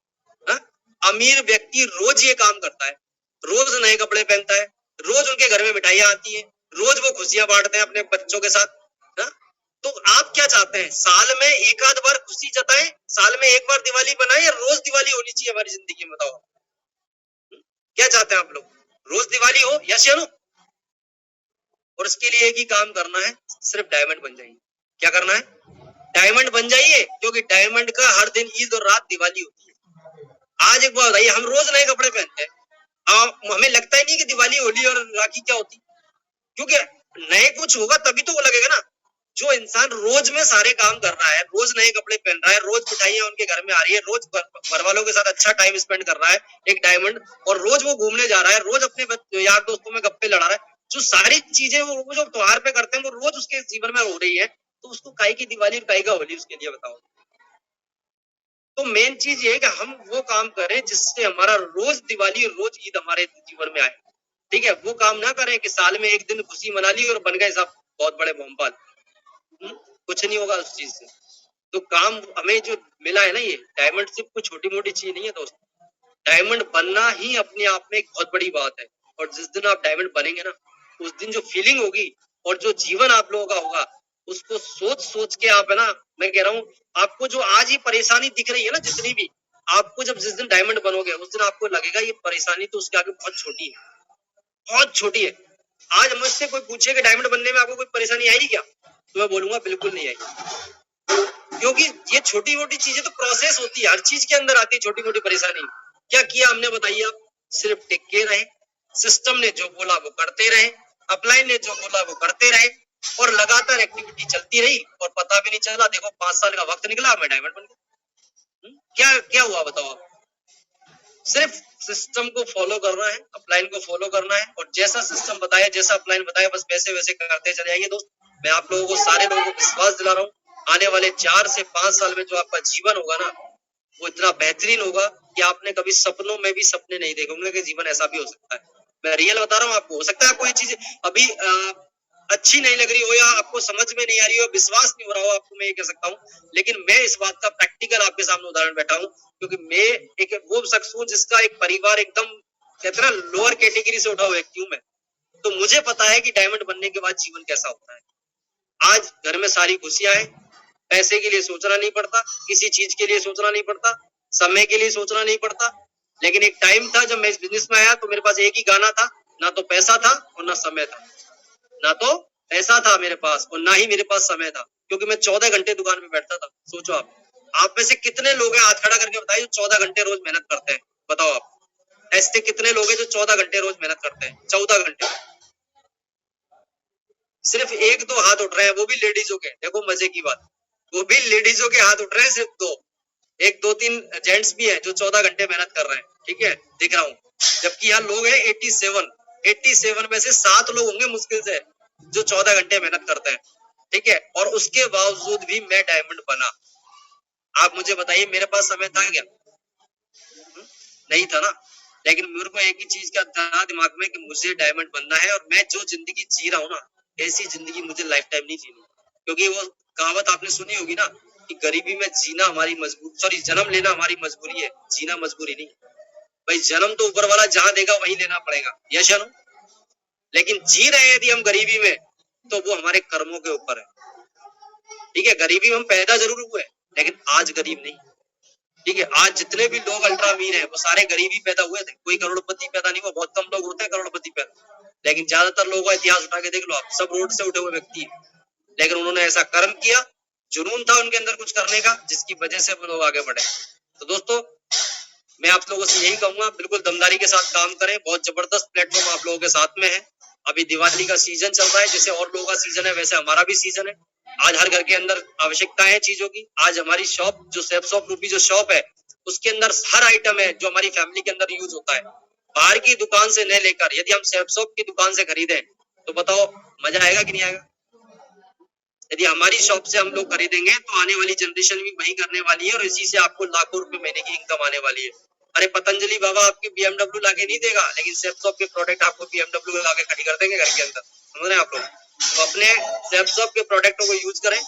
हा? अमीर व्यक्ति रोज ये काम करता है, रोज नए कपड़े पहनता है, रोज उनके घर में मिठाइयां आती है, रोज वो खुशियां बांटते हैं अपने बच्चों के साथ। हा? तो आप क्या चाहते हैं? साल में एक आध बार खुशी जताएं, साल में एक बार दिवाली बनाएं, या रोज दिवाली होनी चाहिए हमारी जिंदगी में? बताओ क्या चाहते हैं आप लोग? रोज दिवाली हो? यस या नो? और इसके लिए एक ही काम करना है, सिर्फ डायमंड बन जाइए। क्या करना है? डायमंड बन जाइए, क्योंकि डायमंड का हर दिन ईद और रात दिवाली होती है। आज एक बात बताइए, हम रोज नए कपड़े पहनते हैं, हमें लगता ही नहीं कि दिवाली, होली और राखी क्या होती, क्योंकि नए कुछ होगा तभी तो वो लगेगा ना। जो इंसान रोज में सारे काम कर रहा है, रोज नए कपड़े पहन रहा है, रोज मिठाइयां उनके घर में आ रही है, रोज घर वालों के साथ अच्छा टाइम स्पेंड कर रहा है, एक डायमंड, और रोज वो घूमने जा रहा है, रोज अपने यार दोस्तों में गप्पे लड़ा रहा है, जो सारी चीजें वो जो त्योहार पे करते हैं वो रोज उसके जीवन में हो रही है, तो उसको काहे की दिवाली और काहे का होली उसके लिए? बताओ। तो मेन चीज ये है कि हम वो काम करें जिससे हमारा रोज दिवाली और रोज ईद हमारे जीवन में आए। ठीक है, वो काम ना करें कि साल में एक दिन खुशी मना ली और बन गए सब बहुत बड़े मोमबाज। कुछ नहीं होगा उस चीज से। तो काम हमें जो मिला है ना, ये डायमंड सिर्फ कोई छोटी मोटी चीज नहीं है दोस्त। डायमंड बनना ही अपने आप में एक बहुत बड़ी बात है। और जिस दिन आप डायमंड बनेंगे ना, उस दिन जो फीलिंग होगी और जो जीवन आप लोगों का होगा, उसको सोच सोच के आप, है ना, मैं कह रहा हूँ, आपको जो आज ही परेशानी दिख रही है ना जितनी भी, आपको जब जिस दिन डायमंड बनोगे उस दिन आपको लगेगा ये परेशानी तो उसके आगे बहुत छोटी है, बहुत छोटी है। आज मुझसे कोई पूछे कि डायमंड बनने में आपको कोई परेशानी आई क्या, तो मैं बोलूंगा बिल्कुल नहीं आई, क्योंकि ये छोटी मोटी चीजें तो प्रोसेस होती है, हर चीज के अंदर आती है छोटी मोटी परेशानी। क्या किया हमने बताइए? आप सिर्फ टिके रहे, सिस्टम ने जो बोला वो करते रहे, अपलाइन ने जो बोला वो करते रहे, और लगातार एक्टिविटी चलती रही, और पता भी नहीं चला, देखो 5 साल का वक्त निकला, मैं डायमंड बन गया। क्या क्या हुआ बताओ आप? सिर्फ सिस्टम को फॉलो करना है, अपलाइन को फॉलो करना है, और जैसा सिस्टम बताया, जैसा अपलाइन बताया, बस वैसे वैसे करते चले आइए दोस्त। मैं आप लोगों को, सारे लोगों को विश्वास दिला रहा हूँ, आने वाले 4 से 5 साल में जो आपका जीवन होगा ना, वो इतना बेहतरीन होगा कि आपने कभी सपनों में भी सपने नहीं देखे होंगे कि जीवन ऐसा भी हो सकता है। मैं रियल बता रहा हूँ आपको। हो सकता है कोई चीज अभी अच्छी नहीं लग रही हो, या आपको समझ में नहीं आ रही हो, विश्वास नहीं हो रहा हो आपको, मैं ये कह सकता हूँ, लेकिन मैं इस बात का प्रैक्टिकल आपके सामने उदाहरण बैठा हूँ, क्योंकि मैं एक वो शख्स हूँ जिसका एक परिवार एकदम, कहते हैं ना, लोअर कैटेगरी से उठा हुआ व्यक्ति हूँ मैं। तो मुझे पता है कि डायमंड बनने के बाद जीवन कैसा होता है। आज घर में सारी खुशियां हैं, पैसे के लिए सोचना नहीं पड़ता, किसी चीज के लिए सोचना नहीं पड़ता, समय के लिए सोचना नहीं पड़ता। लेकिन एक टाइम था जब मैं इस बिजनेस में आया तो मेरे पास एक ही गाना था, ना तो पैसा था और ना समय था। ना तो पैसा था मेरे पास और ना ही मेरे पास समय था, क्योंकि मैं 14 घंटे दुकान पे बैठता था। सोचो आप में से कितने लोग हैं, हाथ खड़ा करके बताइए, जो 14 घंटे रोज मेहनत करते हैं? बताओ आप, ऐसे कितने लोग हैं जो 14 घंटे रोज मेहनत करते हैं? 14 घंटे। सिर्फ 1-2 हाथ उठ रहे हैं, वो भी लेडीजों के। देखो मजे की बात, वो भी लेडीजों के हाथ उठ रहे हैं, सिर्फ 2, 1-2-3 जेंट्स भी हैं जो 14 घंटे मेहनत कर रहे हैं। ठीक है, दिख रहा हूँ। जबकि यहाँ लोग हैं 87 में से 7 लोग होंगे मुश्किल से जो 14 घंटे मेहनत करते हैं। ठीक है, और उसके बावजूद भी मैं डायमंड बना। आप मुझे बताइए, मेरे पास समय था क्या? नहीं था ना। लेकिन मेरे को एक ही चीज का था दिमाग में कि मुझे डायमंड बनना है, और मैं जो जिंदगी जी रहा हूँ ना, ऐसी जिंदगी मुझे लाइफ टाइम नहीं जीनी। क्योंकि वो कहावत आपने सुनी होगी ना कि गरीबी में जीना हमारी मजबूरी, सॉरी, जन्म लेना हमारी मजबूरी है, जीना मजबूरी नहीं। भाई जन्म तो ऊपर वाला जहां देगा वहीं लेना पड़ेगा, यश है ना? लेकिन जी रहे हैं यदि हम गरीबी में, तो वो हमारे कर्मों के ऊपर है। ठीक है, गरीबी में हम पैदा जरूर हुए, लेकिन आज गरीब नहीं। ठीक है, आज जितने भी लोग अल्ट्रा अमीर हैं वो सारे गरीबी पैदा हुए थे, कोई करोड़पति पैदा नहीं हुआ। बहुत कम लोग होते हैं करोड़पति पैदा, लेकिन ज्यादातर लोगों का इतिहास उठा के देख लो आप, सब रोड से उठे हुए व्यक्ति हैं। लेकिन उन्होंने ऐसा कर्म किया, जुनून था उनके अंदर कुछ करने का, जिसकी वजह से वो लोग आगे बढ़े। तो दोस्तों, मैं आप लोगों से यही कहूंगा, बिल्कुल दमदारी के साथ काम करें। बहुत जबरदस्त प्लेटफॉर्म आप लोगों के साथ में है। अभी दिवाली का सीजन चल रहा है, जैसे और लोगों का सीजन है वैसे हमारा भी सीजन है। आज हर घर के अंदर आवश्यकता है चीजों की। आज हमारी शॉप जो सेप्स ऑफ रूपी जो शॉप है उसके अंदर हर आइटम है जो हमारी फैमिली के अंदर यूज होता है। बाहर की दुकान से न लेकर यदि हम सेप्स ऑफ की दुकान से खरीदें तो बताओ मजा आएगा कि नहीं आएगा? यदि हमारी शॉप से हम लोग खरीदेंगे तो आने वाली जनरेशन भी वही करने वाली है और इसी से आपको लाखों रुपए महीने की इनकम आने वाली है। अरे पतंजलि बाबा आपके BMW लाके नहीं देगा, लेकिन सेप्सॉप के प्रोडक्ट आपको BMW लाके खड़ी कर देंगे घर के अंदर। समझ रहे हैं आप लोग? तो अपने सेप्सॉप के प्रोडक्टों को यूज करें,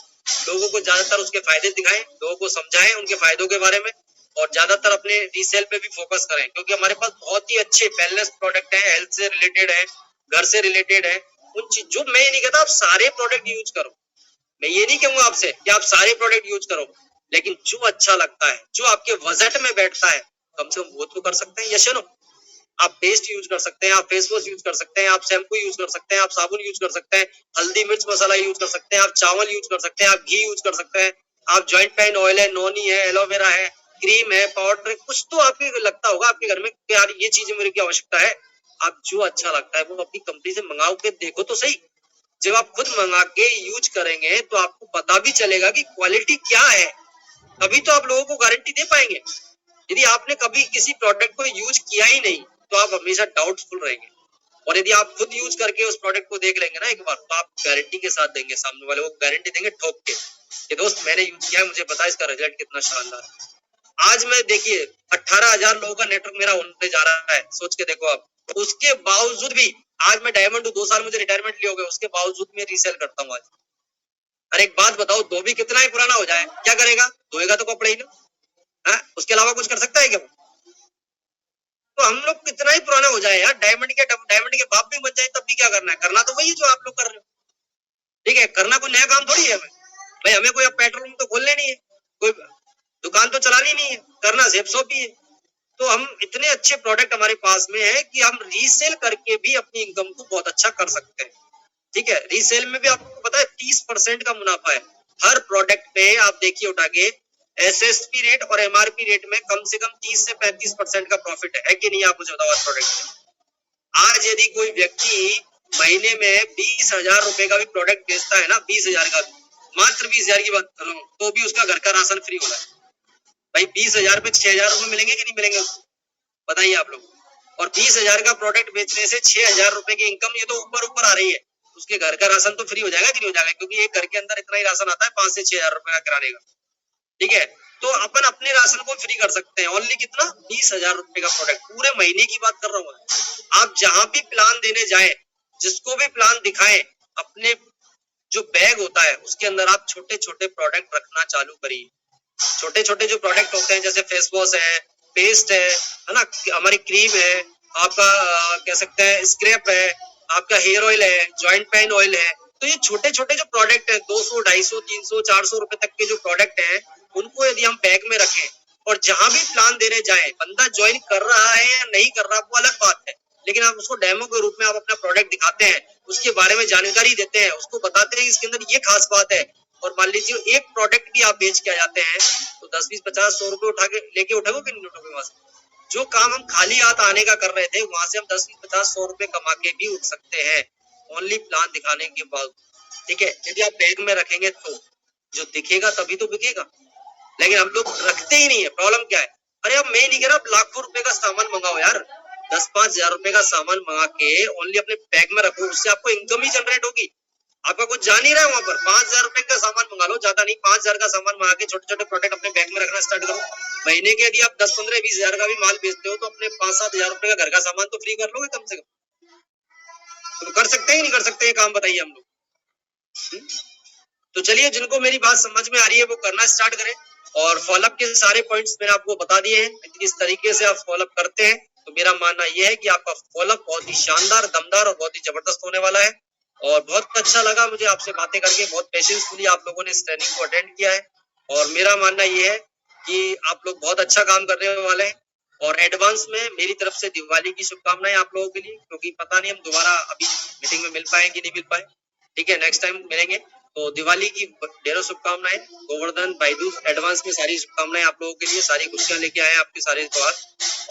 लोगों को ज्यादातर उसके फायदे दिखाएं, लोगों को समझाएं उनके फायदों के बारे में, और ज्यादातर अपने रीसेल पे भी फोकस करें, क्योंकि हमारे पास बहुत ही अच्छे वेलनेस प्रोडक्ट है, हेल्थ से रिलेटेड है, घर से रिलेटेड है। उन चीज जो मैं ये नहीं कहता आप सारे प्रोडक्ट यूज करो, मैं ये नहीं कहूंगा आपसे कि आप सारे प्रोडक्ट यूज करो, लेकिन जो अच्छा लगता है, जो आपके बजट में बैठता है, कम से कम वो तो कर सकते हैं। Yes no? आप पेस्ट यूज कर सकते हैं, आप फेस वॉश यूज कर सकते हैं, आप शैम्पू यूज कर सकते हैं, आप साबुन यूज कर सकते हैं, हल्दी मिर्च मसाला यूज कर सकते हैं, आप चावल यूज कर सकते हैं, आप घी यूज कर सकते हैं, आप जॉइंट पेन ऑयल है, नोनी है, एलोवेरा है, क्रीम है, पाउडर है, कुछ तो आपको लगता होगा आपके घर में कि यार ये चीजें मेरे की आवश्यकता है। आप जो अच्छा लगता है वो अपनी कंपनी से मंगाओ के देखो तो सही। जब आप खुद मंगा के यूज करेंगे तो आपको पता भी चलेगा कि क्वालिटी क्या है, तभी तो आप लोगों को गारंटी दे पाएंगे। यदि आपने कभी किसी प्रोडक्ट को यूज किया ही नहीं तो आप हमेशा डाउटफुल रहेंगे, और यदि आप खुद यूज करके उस प्रोडक्ट को देख लेंगे ना एक बार, तो आप गारंटी के साथ देंगे, सामने वाले को गारंटी देंगे ठोक के कि दोस्त मैंने यूज किया है, मुझे पता है इसका रिजल्ट कितना शानदार है। आज मैं देखिए 18,000 लोगों का नेटवर्क मेरा होने जा रहा है, सोच के देखो आप। उसके बावजूद भी आज मैं डायमंड हूँ, 2 साल मुझे रिटायरमेंट लिए हो गए, उसके बावजूद मैं रीसेल करता हूँ आज। अरे एक बात बताओ, धोबी कितना ही पुराना हो जाए क्या करेगा? धोएगा तो कपड़े ही ना, है? उसके अलावा कुछ कर सकता है क्या? तो हम लोग कितना ही पुराना हो जाए यार, डायमंड के बाप भी बन जाए तब भी क्या करना है? करना तो वही जो आप लोग कर रहे हो। ठीक है, करना कोई नया काम थोड़ी है हमें भाई, हमें कोई अब पेट्रोल पंप तो खोलने नहीं है, कोई दुकान तो चलानी नहीं है, करना सेप्सॉप ही है। तो हम इतने अच्छे प्रोडक्ट हमारे पास में है कि हम रीसेल करके भी अपनी इनकम को बहुत अच्छा कर सकते हैं। ठीक है, रीसेल में भी आपको पता है 30% का मुनाफा है हर प्रोडक्ट पे। आप देखिए उठा के SSP रेट और MRP रेट में कम से कम 30 से 35% का प्रॉफिट है कि नहीं? आप मुझे बताओ प्रोडक्ट में। आज यदि कोई व्यक्ति महीने में 20,000 रुपए का भी प्रोडक्ट बेचता है ना, 20,000 का, मात्र 20,000 की बात कर रहा हूँ, तो भी उसका घर का राशन फ्री हो रहा है भाई। 20,000 पे 6,000 रुपए मिलेंगे कि नहीं मिलेंगे उसको? बताइए आप लोग। और 20,000 का प्रोडक्ट बेचने से 6,000 रुपए की इनकम, ये तो ऊपर ऊपर आ रही है। उसके घर का राशन तो फ्री हो जाएगा कि नहीं हो जाएगा? क्योंकि एक घर के अंदर इतना ही राशन आता है 5 से 6,000 रुपए का किराने का। ठीक है, तो अपन अपने राशन को फ्री कर सकते हैं। ओनली कितना? 20,000 रुपए का प्रोडक्ट, पूरे महीने की बात कर रहा हूँ। आप जहां भी प्लान देने जाए, जिसको भी प्लान दिखाएं, अपने जो बैग होता है उसके अंदर आप छोटे छोटे प्रोडक्ट रखना चालू करिए। छोटे छोटे जो प्रोडक्ट होते हैं जैसे फेस वॉश है, पेस्ट है ना, हमारी क्रीम है, आपका कह सकते हैं स्क्रैप है, आपका हेयर ऑयल है, जॉइंट पेन ऑयल है। तो ये छोटे छोटे जो प्रोडक्ट है 200, 250, 300, 400 रुपए तक के जो प्रोडक्ट है, उनको यदि हम बैग में रखें और जहां भी प्लान देने जाए, बंदा ज्वाइन कर रहा है या नहीं कर रहा वो अलग बात है, लेकिन आप उसको डेमो के रूप में आप अपना प्रोडक्ट दिखाते हैं, उसके बारे में जानकारी देते हैं, उसको बताते हैं इसके अंदर ये खास बात है, और मान लीजिए एक प्रोडक्ट भी आप बेच के आ जाते हैं तो 10, 20, 50, 100 रुपए उठा के लेके उठोगे कि नहीं उठोगे? वहां से जो काम हम खाली हाथ आने का कर रहे थे, वहां से हम 10, 20, 50, 100 रुपए कमा के भी उठ सकते हैं, ओनली प्लान दिखाने के बाद। ठीक है, यदि आप बैग में रखेंगे तो जो दिखेगा तभी तो बिकेगा, लेकिन हम लोग रखते ही नहीं है। प्रॉब्लम क्या है? अरे अब मैं नहीं कह रहा आप लाखों रुपए का सामान मंगाओ यार, 10-5 हजार रुपए का सामान मंगा के ओनली अपने बैग में रखो, उससे आपको इनकम ही जनरेट होगी। आपका कुछ जा नहीं रहा है वहां पर। 5,000 रुपए का सामान मंगा लो, ज्यादा नहीं, 5,000 का सामान मंगा के छोटे छोटे प्रोडक्ट अपने बैग में रखना स्टार्ट करो। महीने के यदि आप 10, 15, 20 हजार का भी माल बेचते हो तो अपने 5-7 हजार रुपए का घर का सामान तो फ्री कर लोगे कम से कम। तो कर सकते हैं नहीं कर सकते ये काम? बताइए हम लोग। तो चलिए, जिनको मेरी बात समझ में आ रही है वो करना स्टार्ट करें, और फॉलोअप के सारे पॉइंट्स मैंने आपको बता दिए हैं। इस तरीके से आप फॉलोअप करते हैं तो मेरा मानना यह है कि आपका फॉलोअप बहुत ही शानदार, दमदार और बहुत ही जबरदस्त होने वाला है। और बहुत अच्छा लगा मुझे आपसे बातें करके, बहुत पेशेंसफुली आप लोगों ने इस ट्रेनिंग को अटेंड किया है, और मेरा मानना यह है कि आप लोग बहुत अच्छा काम करने वाले हैं। और एडवांस में मेरी तरफ से दिवाली की शुभकामनाएं आप लोगों के लिए, क्योंकि पता नहीं हम दोबारा अभी मीटिंग में मिल पाए कि नहीं मिल पाए। ठीक है, नेक्स्ट टाइम मिलेंगे, तो दिवाली की ढेरों शुभकामनाएं। गोवर्धन भाई दूज एडवांस में सारी शुभकामनाएं आप लोगों के लिए, सारी खुशियां लेके आए आपके सारे त्योहार।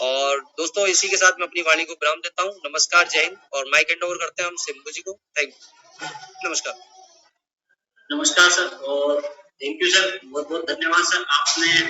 और दोस्तों इसी के साथ मैं अपनी वाणी को विराम देता हूँ। नमस्कार, जय हिंद। और माइक हैंड ओवर करते हैं हम सिंधु जी को। थैंक यू, नमस्कार। नमस्कार सर और थैंक यू सर, बहुत बहुत धन्यवाद सर। आपने